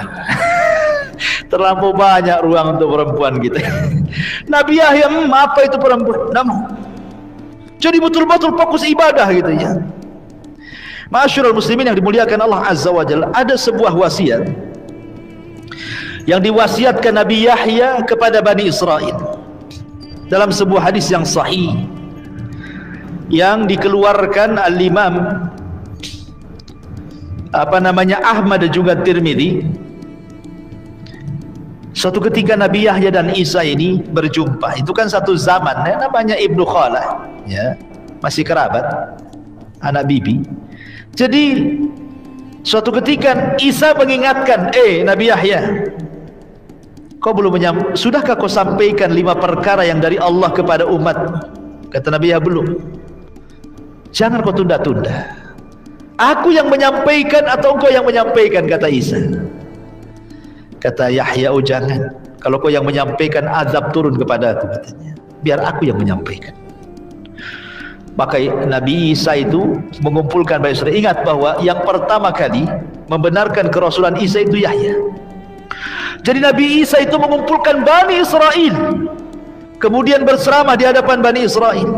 Terlampau banyak ruang untuk perempuan kita. Nabi Yahya, apa itu perempuan? Jadi betul-betul fokus ibadah gitu ya. Ma'asyiral muslimin yang dimuliakan Allah Azza wa Jalla, ada sebuah wasiat yang diwasiatkan Nabi Yahya kepada Bani Israel dalam sebuah hadis yang sahih yang dikeluarkan Al-Imam Ahmad dan juga Tirmidzi. Suatu ketika Nabi Yahya dan Isa ini berjumpa. Itu kan satu zaman ya, namanya Ibnu Khalah ya, masih kerabat, anak bibi. Jadi suatu ketika Isa mengingatkan, Nabi Yahya, kau belum sudahkah kau sampaikan 5 perkara yang dari Allah kepada umat? Kata Nabi Yahya, belum. Jangan kau tunda-tunda. Aku yang menyampaikan atau engkau yang menyampaikan, kata Isa. Kata Yahya, oh jangan. Kalau kau yang menyampaikan, azab turun kepada aku, katanya. Biar aku yang menyampaikan. Maka Nabi Isa itu mengumpulkan Bani Israil. Ingat bahwa yang pertama kali membenarkan kerasulan Isa itu Yahya. Jadi Nabi Isa itu mengumpulkan Bani Israil, kemudian berceramah di hadapan Bani Israil.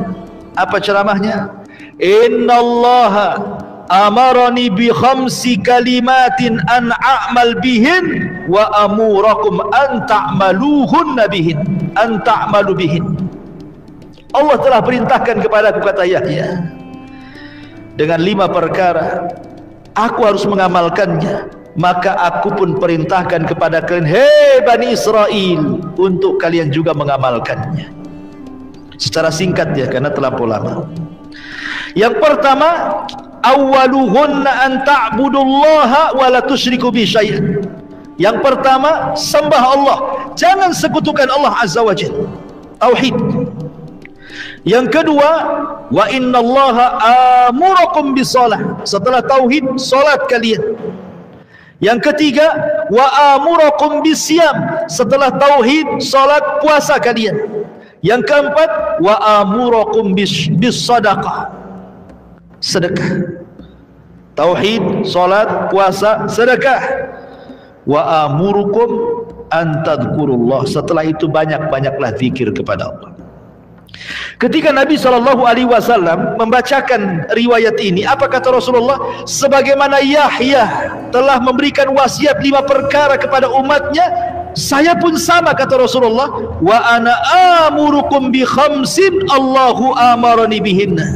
Apa ceramahnya? Innallaha amarani bi khamsi kalimatin an a'mal bihin wa amurakum an ta'maluhunna bihin, an ta'malu bihin. Allah telah perintahkan kepadaku, kata Yahya, dengan 5 perkara aku harus mengamalkannya. Maka aku pun perintahkan kepada kalian, hei Bani Israel, untuk kalian juga mengamalkannya. Secara singkat ya, karena terlampau lama. Yang pertama, awwaluhunna an ta'budullaha wa la tusyriku bi syai'an. Yang pertama, sembah Allah, jangan sekutukan Allah Azza wa Jalla. Tauhid. Yang kedua, wa innallaha amurakum bisalah. Setelah tauhid, salat kalian. Yang ketiga, wa amurakum bisyam. Setelah tauhid, salat, puasa kalian. Yang keempat, wa amurakum bisadaqah. Sedekah. Tauhid, salat, puasa, sedekah. Wa amurukum an tadhkurullah. Setelah itu banyak-banyaklah zikir kepada Allah. Ketika Nabi SAW membacakan riwayat ini, apa kata Rasulullah? Sebagaimana Yahya telah memberikan wasiat 5 perkara kepada umatnya, saya pun sama, kata Rasulullah. Wa ana amurukum bi khamsin Allahu amarani bihinna.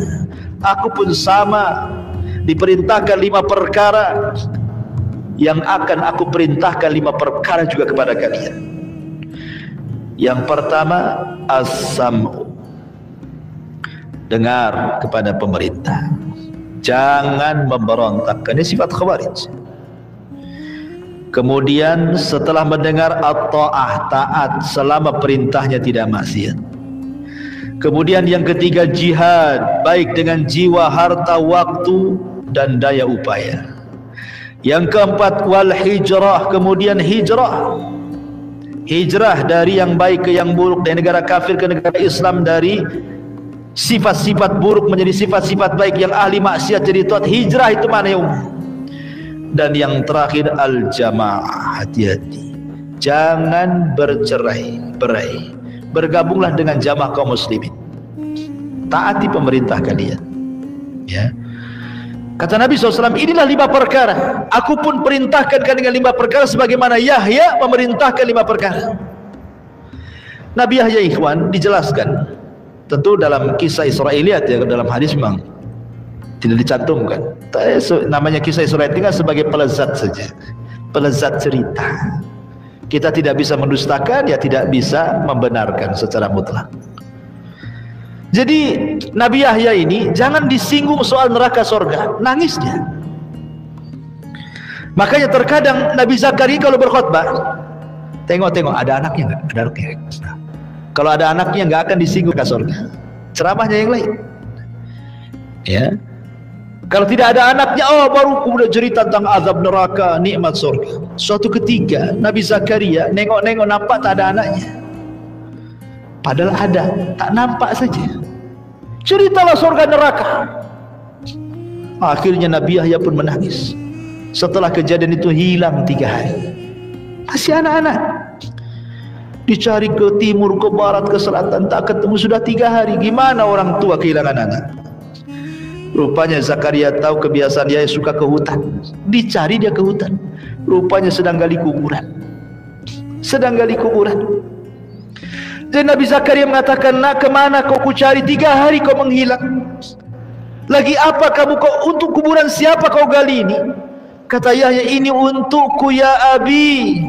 Aku pun sama, diperintahkan 5 perkara yang akan aku perintahkan 5 perkara juga kepada kalian. Yang pertama, as-sam'u, dengar kepada pemerintah, jangan memberontak. Ini sifat khawarij. Kemudian setelah mendengar at-ta'ah, taat selama perintahnya tidak maksiat. Kemudian yang ketiga, jihad, baik dengan jiwa, harta, waktu dan daya upaya. Yang keempat, wal hijrah, kemudian hijrah, hijrah dari yang baik ke yang buruk, dari negara kafir ke negara Islam, dari sifat-sifat buruk menjadi sifat-sifat baik, yang ahli maksiat jadi taat. Hijrah itu mana yang umum. Dan yang terakhir, al jamaah, hati-hati, jangan bercerai-berai, bergabunglah dengan jamaah kaum muslimin, taati pemerintah kalian, ya. Kata Nabi SAW, inilah 5 perkara, aku pun perintahkan kalian dengan 5 perkara sebagaimana Yahya memerintahkan 5 perkara. Nabi Yahya, ikhwan, dijelaskan tentu dalam kisah Israiliyat, ya, dalam hadis memang tidak dicantumkan. Namanya kisah Israiliyat ini kan sebagai pelezat saja, pelezat cerita. Kita tidak bisa mendustakan, ya tidak bisa membenarkan secara mutlak. Jadi Nabi Yahya ini jangan disinggung soal neraka surga, nangis dia. Makanya terkadang Nabi Zakaria kalau berkhutbah, tengok ada anaknya nggak? Ada anaknya. Nah, kalau ada anaknya nggak akan disinggung ke surga. Ceramahnya yang lain. Ya. Kalau tidak ada anaknya, oh baru kemudian cerita tentang azab neraka, nikmat surga. Suatu ketika Nabi Zakaria nengok-nengok, nampak tak ada anaknya. Padahal ada, tak nampak saja. Ceritalah surga neraka. Akhirnya Nabi Yahya pun menangis. Setelah kejadian itu hilang 3 hari. Masih anak-anak. Dicari ke timur, ke barat, ke selatan, tak ketemu. Sudah 3 hari. Gimana orang tua kehilangan anak? Rupanya Zakaria tahu kebiasaan dia suka ke hutan. Dicari dia ke hutan. Rupanya sedang gali kuburan. Dan Nabi Zakaria mengatakan, nak, kemana kau kucari? 3 hari kau menghilang. Lagi apa kamu kau? Untuk kuburan siapa kau gali ini? Kata Yahya, ini untukku ya Abi.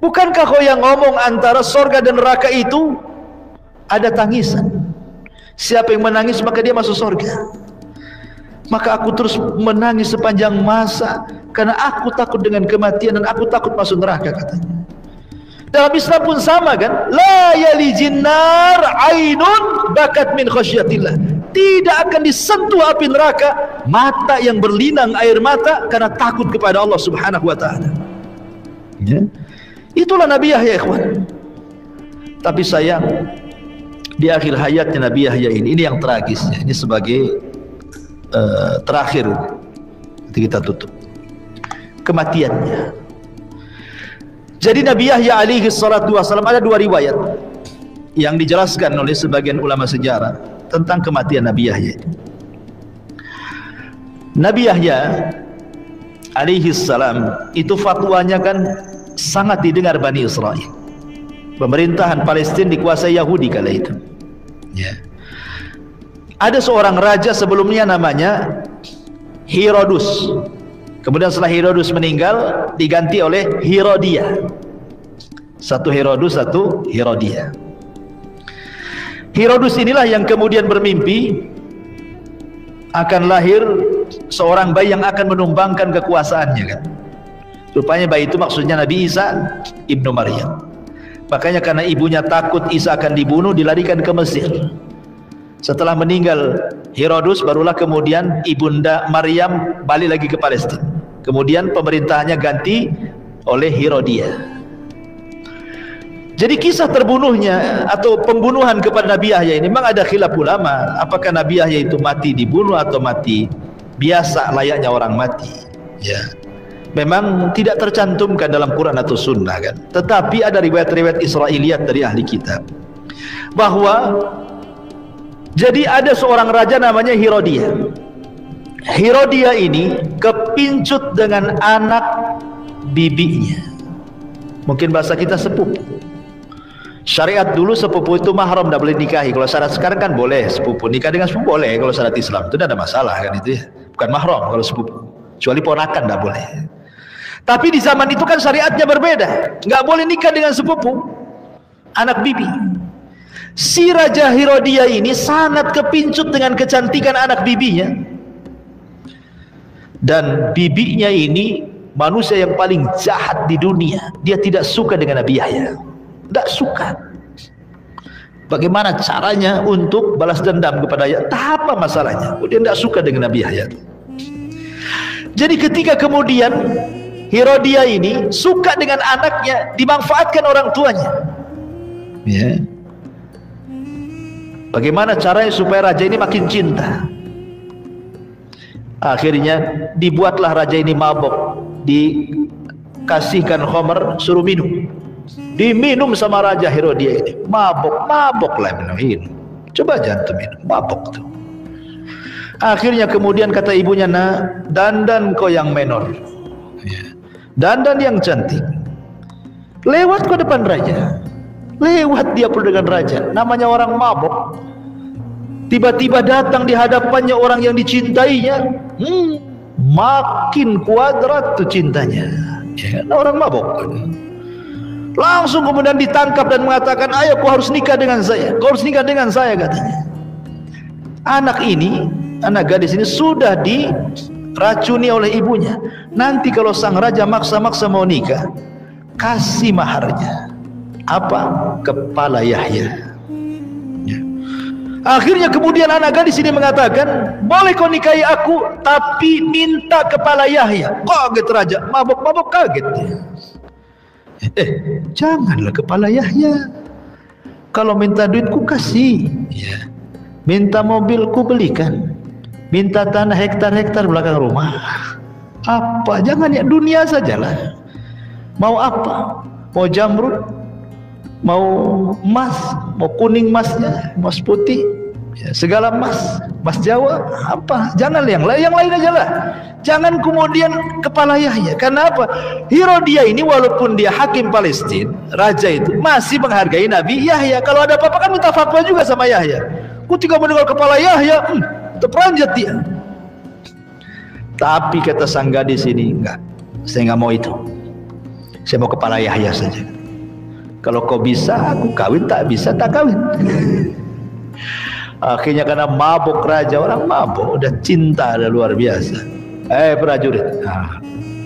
Bukankah kau yang ngomong antara surga dan neraka itu ada tangisan? Siapa yang menangis maka dia masuk surga. Maka aku terus menangis sepanjang masa karena aku takut dengan kematian dan aku takut masuk neraka, katanya. Dalam Islam pun sama kan? La yalijin nar ainun bakat min khasyatillah. Tidak akan disentuh api neraka mata yang berlinang air mata karena takut kepada Allah Subhanahu wa taala. Ya. Itulah Nabi Yahya, ikhwan. Tapi sayang, di akhir hayatnya Nabi Yahya ini yang tragisnya. Ini sebagai terakhir nanti kita tutup kematiannya. Jadi Nabi Yahya alaihi salatu wasallam, ada 2 riwayat yang dijelaskan oleh sebagian ulama sejarah tentang kematian Nabi Yahya. Nabi Yahya alaihi salam itu fatwanya kan sangat didengar Bani Israel. Pemerintahan Palestina dikuasai Yahudi kala itu. Ya. Ada seorang raja sebelumnya namanya Herodus. Kemudian setelah Herodus meninggal diganti oleh Herodia. Satu Herodus, satu Herodia. Herodus inilah yang kemudian bermimpi akan lahir seorang bayi yang akan menumbangkan kekuasaannya, kan. Rupanya bayi itu maksudnya Nabi Isa ibnu Maryam. Makanya karena ibunya takut Isa akan dibunuh, dilarikan ke Mesir. Setelah meninggal Herodus, barulah kemudian ibunda Maryam balik lagi ke Palestina. Kemudian pemerintahannya ganti oleh Herodia. Jadi kisah terbunuhnya atau pembunuhan kepada Nabi Yahya ini memang ada khilaf ulama. Apakah Nabi Yahya itu mati dibunuh atau mati biasa layaknya orang mati? Ya, memang tidak tercantumkan dalam Quran atau Sunnah, kan. Tetapi ada riwayat-riwayat Israiliyat dari ahli kitab bahwa jadi ada seorang raja namanya Herodia. Herodia ini kepincut dengan anak bibinya. Mungkin bahasa kita sepupu. Syariat dulu sepupu itu mahram, tidak boleh nikahi. Kalau syarat sekarang kan boleh sepupu, nikah dengan sepupu boleh. Kalau syarat Islam itu tidak ada masalah, kan, itu ya. Bukan mahram kalau sepupu, kecuali ponakan tidak boleh. Tapi di zaman itu kan syariatnya berbeda, nggak boleh nikah dengan sepupu, anak bibi. Si Raja Herodia ini sangat kepincut dengan kecantikan anak bibinya, dan bibinya ini manusia yang paling jahat di dunia. Dia tidak suka dengan Nabi Yahya, tidak suka. Bagaimana caranya untuk balas dendam kepada Yahya? Apa masalahnya? Dia tidak suka dengan Nabi Yahya. Jadi ketika kemudian Herodia ini suka dengan anaknya, dimanfaatkan orang tuanya. Ya. Bagaimana caranya supaya raja ini makin cinta? Akhirnya dibuatlah raja ini mabok, dikasihkan khamr, suruh minum. Diminum sama Raja Herodia ini, mabok lah minum. Coba jangan minum, mabok tuh. Akhirnya kemudian kata ibunya, nak, dandan kau yang menor, dandan yang cantik, lewat ke depan raja. Lewat dia pun dengan raja, namanya orang mabok. Tiba-tiba datang di hadapannya orang yang dicintainya, makin kuadrat tuh cintanya, ya, orang mabok. Langsung kemudian ditangkap dan mengatakan, ayo kau harus nikah dengan saya, kau harus nikah dengan saya, katanya. Anak ini, anak gadis ini sudah diracuni oleh ibunya. Nanti kalau sang raja maksa-maksa mau nikah, kasih maharnya apa? Kepala Yahya. Ya. Akhirnya kemudian anak gadis ini mengatakan, boleh kau nikahi aku, tapi minta kepala Yahya. Kaget raja, mabok-mabok kaget dia. Janganlah kepala Yahya. Kalau minta duit ku kasih, ya. Minta mobil ku belikan, minta tanah hektar-hektar belakang rumah. Apa? Jangan ya, dunia sajalah. Mau apa? Mau jamrud, mau emas, mau kuning emasnya, emas putih, ya, segala emas Jawa, apa? Jangan yang lain aja lah. Jangan kemudian kepala Yahya. Karena apa? Herodia ini walaupun dia hakim Palestina, raja itu masih menghargai Nabi Yahya. Kalau ada apa-apa kan minta fatwa juga sama Yahya. Ketika mendengar kepala Yahya, terperanjat dia. Tapi kata sang gadis ini, enggak, saya enggak mau itu. Saya mau kepala Yahya saja. Kalau kau bisa, aku kawin, tak bisa, tak kawin. Akhirnya karena mabuk raja, orang mabuk, udah cinta, udah luar biasa. Prajurit,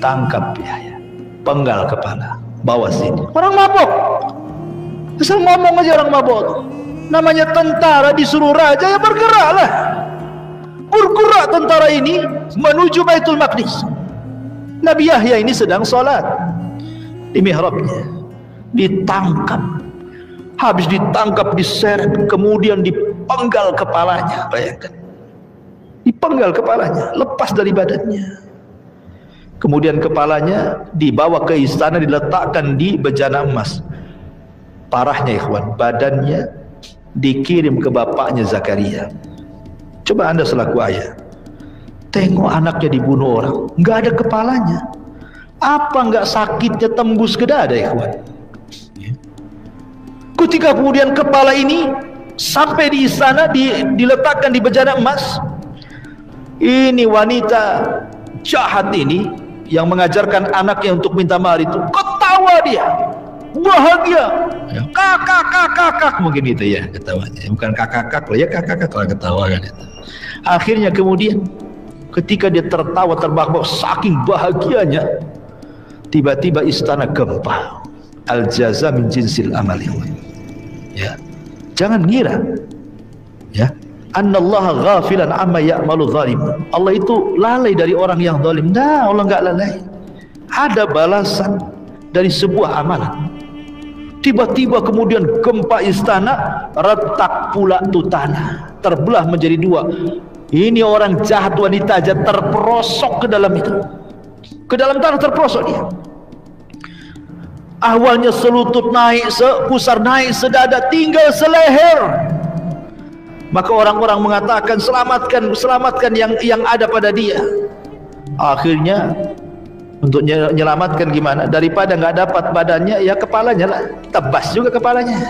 tangkap Yahya, penggal kepala, bawa sini. Orang mabuk, asal ngomong aja orang mabuk. Namanya tentara disuruh raja, ya bergeraklah. Bergerak tentara ini menuju Baitul Maqdis. Nabi Yahya ini sedang sholat di mihrabnya, ditangkap. Habis ditangkap, diseret, kemudian dipenggal kepalanya. Bayangkan, dipenggal kepalanya, lepas dari badannya. Kemudian kepalanya dibawa ke istana, diletakkan di bejana emas. Parahnya ikhwan, badannya dikirim ke bapaknya Zakaria. Coba anda selaku ayah, tengok anaknya dibunuh orang, nggak ada kepalanya. Apa nggak sakitnya tembus ke dada, ikhwan? Ketika kemudian kepala ini sampai di istana, diletakkan di bejana emas, ini wanita jahat ini yang mengajarkan anaknya untuk minta mahar itu ketawa, dia bahagia, kakak mungkin itu ya ketawanya, bukan kakak ya, kakak kalau ketawa kan itu. Akhirnya kemudian ketika dia tertawa terbahak-bahak saking bahagianya, tiba-tiba istana gempa. Al jaza min jinsil amal, ya. Jangan ngira, ya, annallaha ghafilan amma ya'malu zalimun. Allah itu lalai dari orang yang zalim. Nah, Allah enggak lalai. Ada balasan dari sebuah amalan. Tiba-tiba kemudian gempa istana, retak pula tuh tanah, terbelah menjadi dua. Ini orang jahat wanita aja terperosok ke dalam itu, ke dalam tanah terperosok dia. Awalnya selutut naik, sepusar naik, sedada, tinggal seleher. Maka orang-orang mengatakan, selamatkan yang ada pada dia. Akhirnya untuk menyelamatkan gimana? Daripada nggak dapat badannya, ya kepalanya lah, tebas juga kepalanya.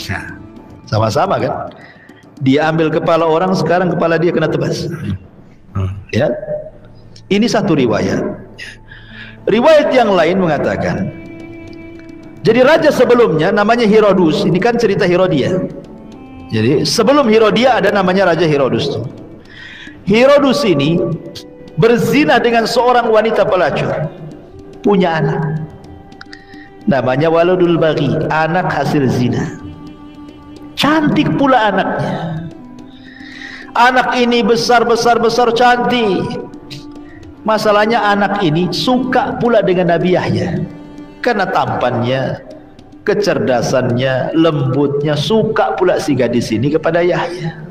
Nah, sama-sama kan? Dia ambil kepala orang, sekarang kepala dia kena tebas. Ya, ini satu riwayat. Riwayat yang lain mengatakan, jadi raja sebelumnya namanya Herodus. Ini kan cerita Herodia. Jadi sebelum Herodia ada namanya Raja Herodus. Herodus ini berzina dengan seorang wanita pelacur, punya anak, namanya Waladul Baghi, anak hasil zina. Cantik pula anaknya. Anak ini besar cantik. Masalahnya anak ini suka pula dengan Nabi Yahya karena tampannya, kecerdasannya, lembutnya, suka pula si gadis ini kepada Yahya.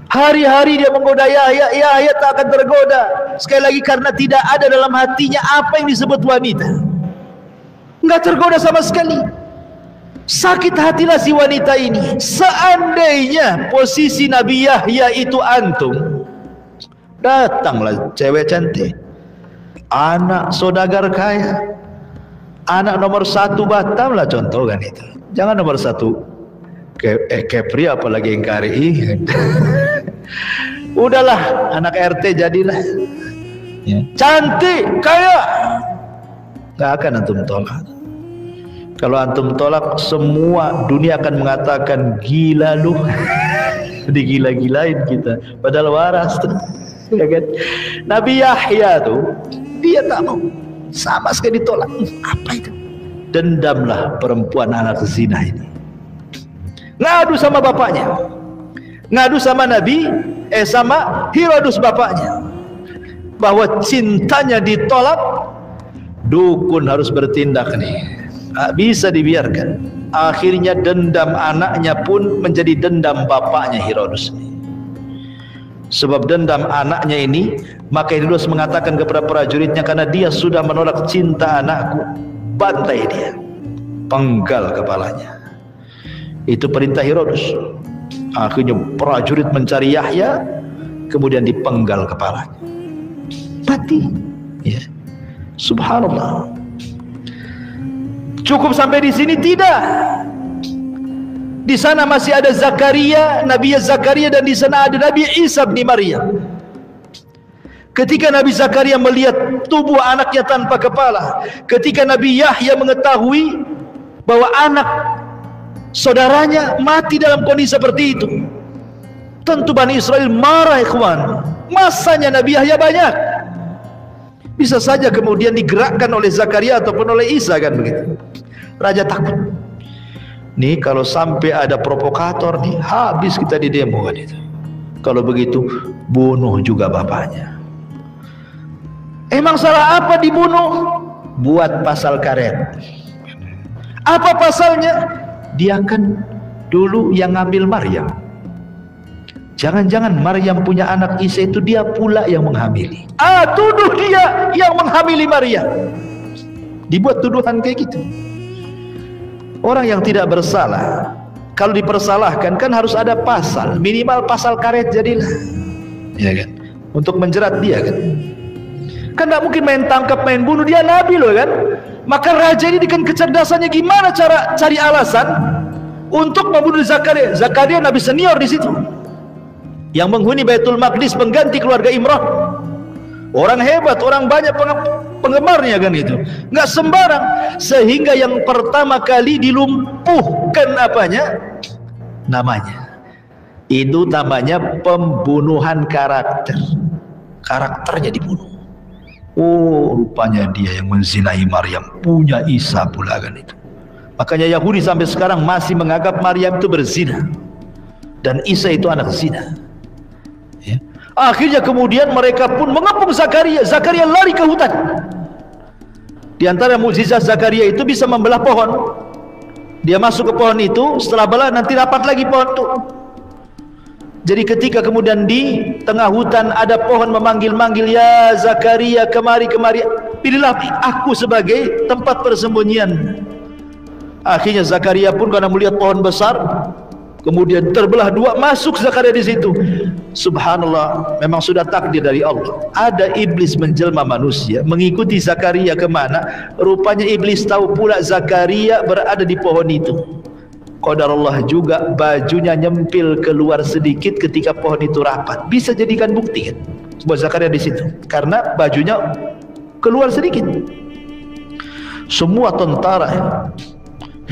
Hari-hari dia menggoda Yahya, Yahya tak akan tergoda. Sekali lagi karena tidak ada dalam hatinya apa yang disebut wanita. Enggak tergoda sama sekali. Sakit hatilah si wanita ini. Seandainya posisi Nabi Yahya itu antum, datanglah cewek cantik, anak saudagar kaya, anak nomor 1 Batam lah contoh kan itu. Jangan nomor 1 Kepri apalagi yang KRI. Udahlah anak RT jadilah ya. Cantik, kaya, gak akan antum tolak. Kalau antum tolak, semua dunia akan mengatakan gila lu. Digila-gilain kita, padahal waras tuh. Ya kan? Nabi Yahya tuh dia tak mau, sama sekali ditolak. Apa itu? Dendamlah perempuan anak zina ini. Ngadu sama bapaknya, ngadu sama sama Herodus bapaknya, bahwa cintanya ditolak. Dukun harus bertindak nih, tak bisa dibiarkan. Akhirnya dendam anaknya pun menjadi dendam bapaknya Herodus. Sebab dendam anaknya ini, maka Herodus mengatakan kepada prajuritnya, karena dia sudah menolak cinta anakku, bantai dia, penggal kepalanya. Itu perintah Herodus. Akhirnya prajurit mencari Yahya, kemudian dipenggal kepalanya, mati ya. Subhanallah. Cukup sampai di sini? Tidak. Di sana masih ada Zakaria, Nabi Zakaria, dan di sana ada Nabi Isa bin Maryam. Ketika Nabi Zakaria melihat tubuh anaknya tanpa kepala, ketika Nabi Yahya mengetahui bahwa anak saudaranya mati dalam kondisi seperti itu, tentu Bani Israel marah, ikhwan. Masanya Nabi Yahya banyak, bisa saja kemudian digerakkan oleh Zakaria ataupun oleh Isa, kan begitu. Raja takut, nih kalau sampai ada provokator nih, habis kita di demo kan itu. Kalau begitu bunuh juga bapaknya. Emang salah apa dibunuh? Buat pasal karet. Apa pasalnya? Dia kan dulu yang ngambil Maryam. Jangan-jangan Maryam punya anak Isa itu dia pula yang menghamili. Tuduh dia yang menghamili Maryam. Dibuat tuduhan kayak gitu. Orang yang tidak bersalah, kalau dipersalahkan kan harus ada pasal, minimal pasal karet jadilah, ya kan, untuk menjerat dia kan. Kan tidak mungkin main tangkap, main bunuh, dia nabi loh kan. Maka raja ini dengan kecerdasannya gimana cara cari alasan untuk membunuh Zakaria. Zakaria nabi senior di situ, yang menghuni Baitul Maqdis, pengganti keluarga Imran. Orang hebat, orang banyak penggemarnya kan itu, nggak sembarang. Sehingga yang pertama kali dilumpuhkan apanya? Namanya. Itu namanya pembunuhan karakter. Karakternya dibunuh. Oh, rupanya dia yang menzinai Maryam, punya Isa pula kan itu. Makanya Yahudi sampai sekarang masih menganggap Maryam itu berzina dan Isa itu anak zina. Ya. Akhirnya kemudian mereka pun mengepung Zakaria. Zakaria lari ke hutan. Di antara mukjizat Zakaria itu bisa membelah pohon. Dia masuk ke pohon itu, setelah belah nanti rapat lagi pohon itu. Jadi ketika kemudian di tengah hutan ada pohon memanggil-manggil, ya Zakaria, kemari, kemari, pilihlah aku sebagai tempat persembunyian. Akhirnya Zakaria pun karena melihat pohon besar, kemudian terbelah dua, masuk Zakaria di situ. Subhanallah, memang sudah takdir dari Allah. Ada iblis menjelma manusia, mengikuti Zakaria kemana. Rupanya iblis tahu pula Zakaria berada di pohon itu. Qadarullah juga bajunya nyempil keluar sedikit ketika pohon itu rapat. Bisa jadikan bukti kan buat Zakaria di situ, karena bajunya keluar sedikit. Semua tentara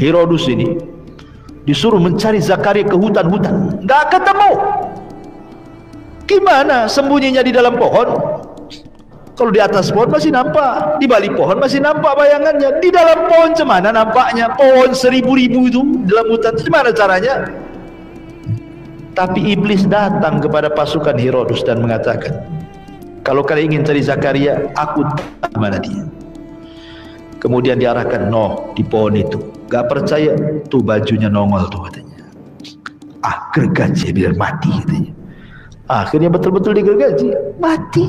Herodus ini disuruh mencari Zakaria ke hutan-hutan, nggak ketemu. Gimana sembunyinya di dalam pohon? Kalau di atas pohon masih nampak, di balik pohon masih nampak bayangannya. Di dalam pohon cemana nampaknya? Pohon seribu-ribu itu dalam hutan, gimana caranya? Tapi iblis datang kepada pasukan Herodus dan mengatakan, kalau kalian ingin cari Zakaria, aku tahu mana dia. Kemudian diarahkan, no, di pohon itu. Gak percaya, tuh bajunya nongol tuh katanya. Ah, gergaji biar mati katanya. Akhirnya betul-betul digergaji, mati.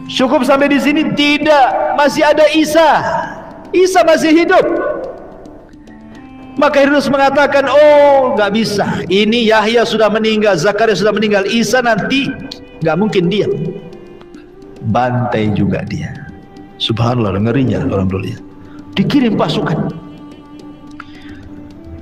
Cukup sampai di sini? Tidak, masih ada Isa. Isa masih hidup. Maka Herodus mengatakan, oh nggak bisa, ini Yahya sudah meninggal, Zakaria sudah meninggal, Isa nanti nggak mungkin diam, bantai juga dia. Subhanallah, ngerinya orang dulu ya. Dikirim pasukan.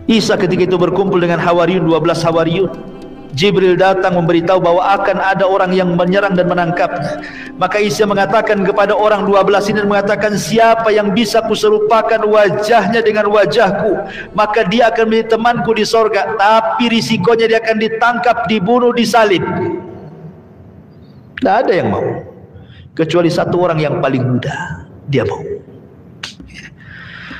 Isa ketika itu berkumpul dengan Hawariyun, 12 Hawariyun. Jibril datang memberitahu bahwa akan ada orang yang menyerang dan menangkapnya. Maka Isa mengatakan kepada orang 12 ini, mengatakan, siapa yang bisa kuserupakan wajahnya dengan wajahku, maka dia akan menjadi temanku di sorga. Tapi risikonya dia akan ditangkap, dibunuh, disalib. Tidak ada yang mau, kecuali satu orang yang paling muda, dia mau.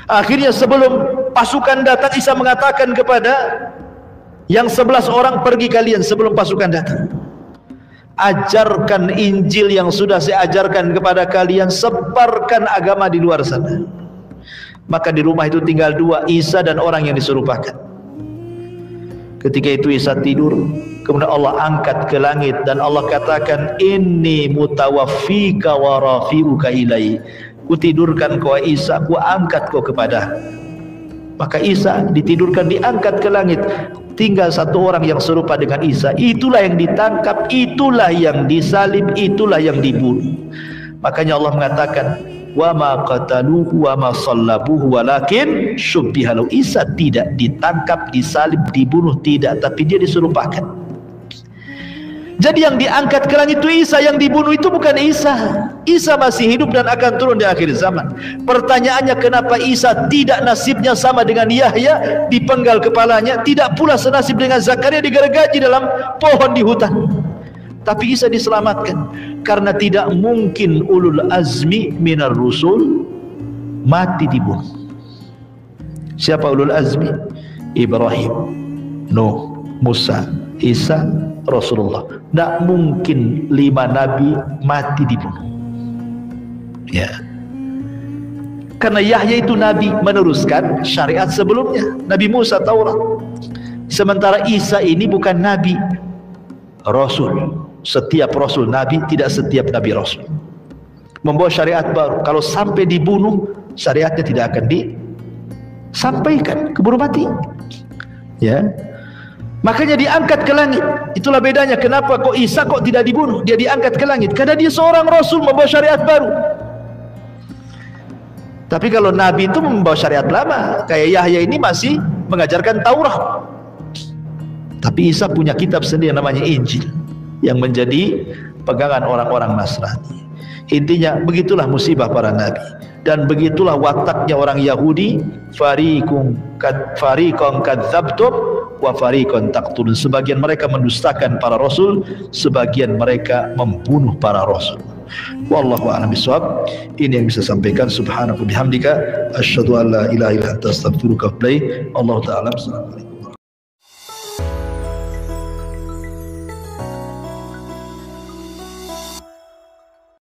Akhirnya sebelum pasukan datang, Isa mengatakan kepada yang 11 orang, pergi kalian sebelum pasukan datang, ajarkan Injil yang sudah saya ajarkan kepada kalian, sebarkan agama di luar sana. Maka di rumah itu tinggal 2, Isa dan orang yang diserupakan. Ketika itu Isa tidur, kemudian Allah angkat ke langit dan Allah katakan, inni mutawaffika wa rafi'uka ilai. Ku tidurkan kau Isa, ku angkat kau kepada. Maka Isa ditidurkan, diangkat ke langit. Tinggal satu orang yang serupa dengan Isa. Itulah yang ditangkap, itulah yang disalib, itulah yang dibunuh. Makanya Allah mengatakan, wa ma qataluhu wa ma sallabuhu walakin syubbiha lahu. Isa tidak ditangkap, disalib, dibunuh, tidak, tapi dia diserupakan. Jadi yang diangkat ke langit itu Isa, yang dibunuh itu bukan Isa. Isa masih hidup dan akan turun di akhir zaman. Pertanyaannya, kenapa Isa tidak nasibnya sama dengan Yahya, dipenggal kepalanya, tidak pula senasib dengan Zakaria, digergaji dalam pohon di hutan. Tapi Isa diselamatkan karena tidak mungkin ulul azmi minar rusul mati dibunuh. Siapa ulul azmi? Ibrahim, Nuh, Musa, Isa, Rasulullah. Tidak mungkin 5 nabi mati dibunuh. Ya. Karena Yahya itu nabi meneruskan syariat sebelumnya, Nabi Musa, Taurat. Sementara Isa ini bukan nabi, rasul. Setiap rasul nabi, tidak setiap nabi rasul. Membawa syariat baru. Kalau sampai dibunuh, syariatnya tidak akan disampaikan, keburu mati. Ya. Makanya diangkat ke langit. Itulah bedanya kenapa kok Isa kok tidak dibunuh, dia diangkat ke langit, karena dia seorang rasul membawa syariat baru. Tapi kalau nabi itu membawa syariat lama, kayak Yahya ini masih mengajarkan Taurat. Tapi Isa punya kitab sendiri yang namanya Injil, yang menjadi pegangan orang-orang Nasrani. Intinya begitulah musibah para nabi, dan begitulah wataknya orang Yahudi. Fariqun kadzabtum wa fariqun taqtulun. Sebagian mereka mendustakan para rasul, sebagian mereka membunuh para rasul. Wallahu a'lam bishawab. Ini yang bisa sampaikan. Subhanaka bihamdika asyhadu an la ilaha illa anta astaghfiruka wa atubu ilaik. Allah taala.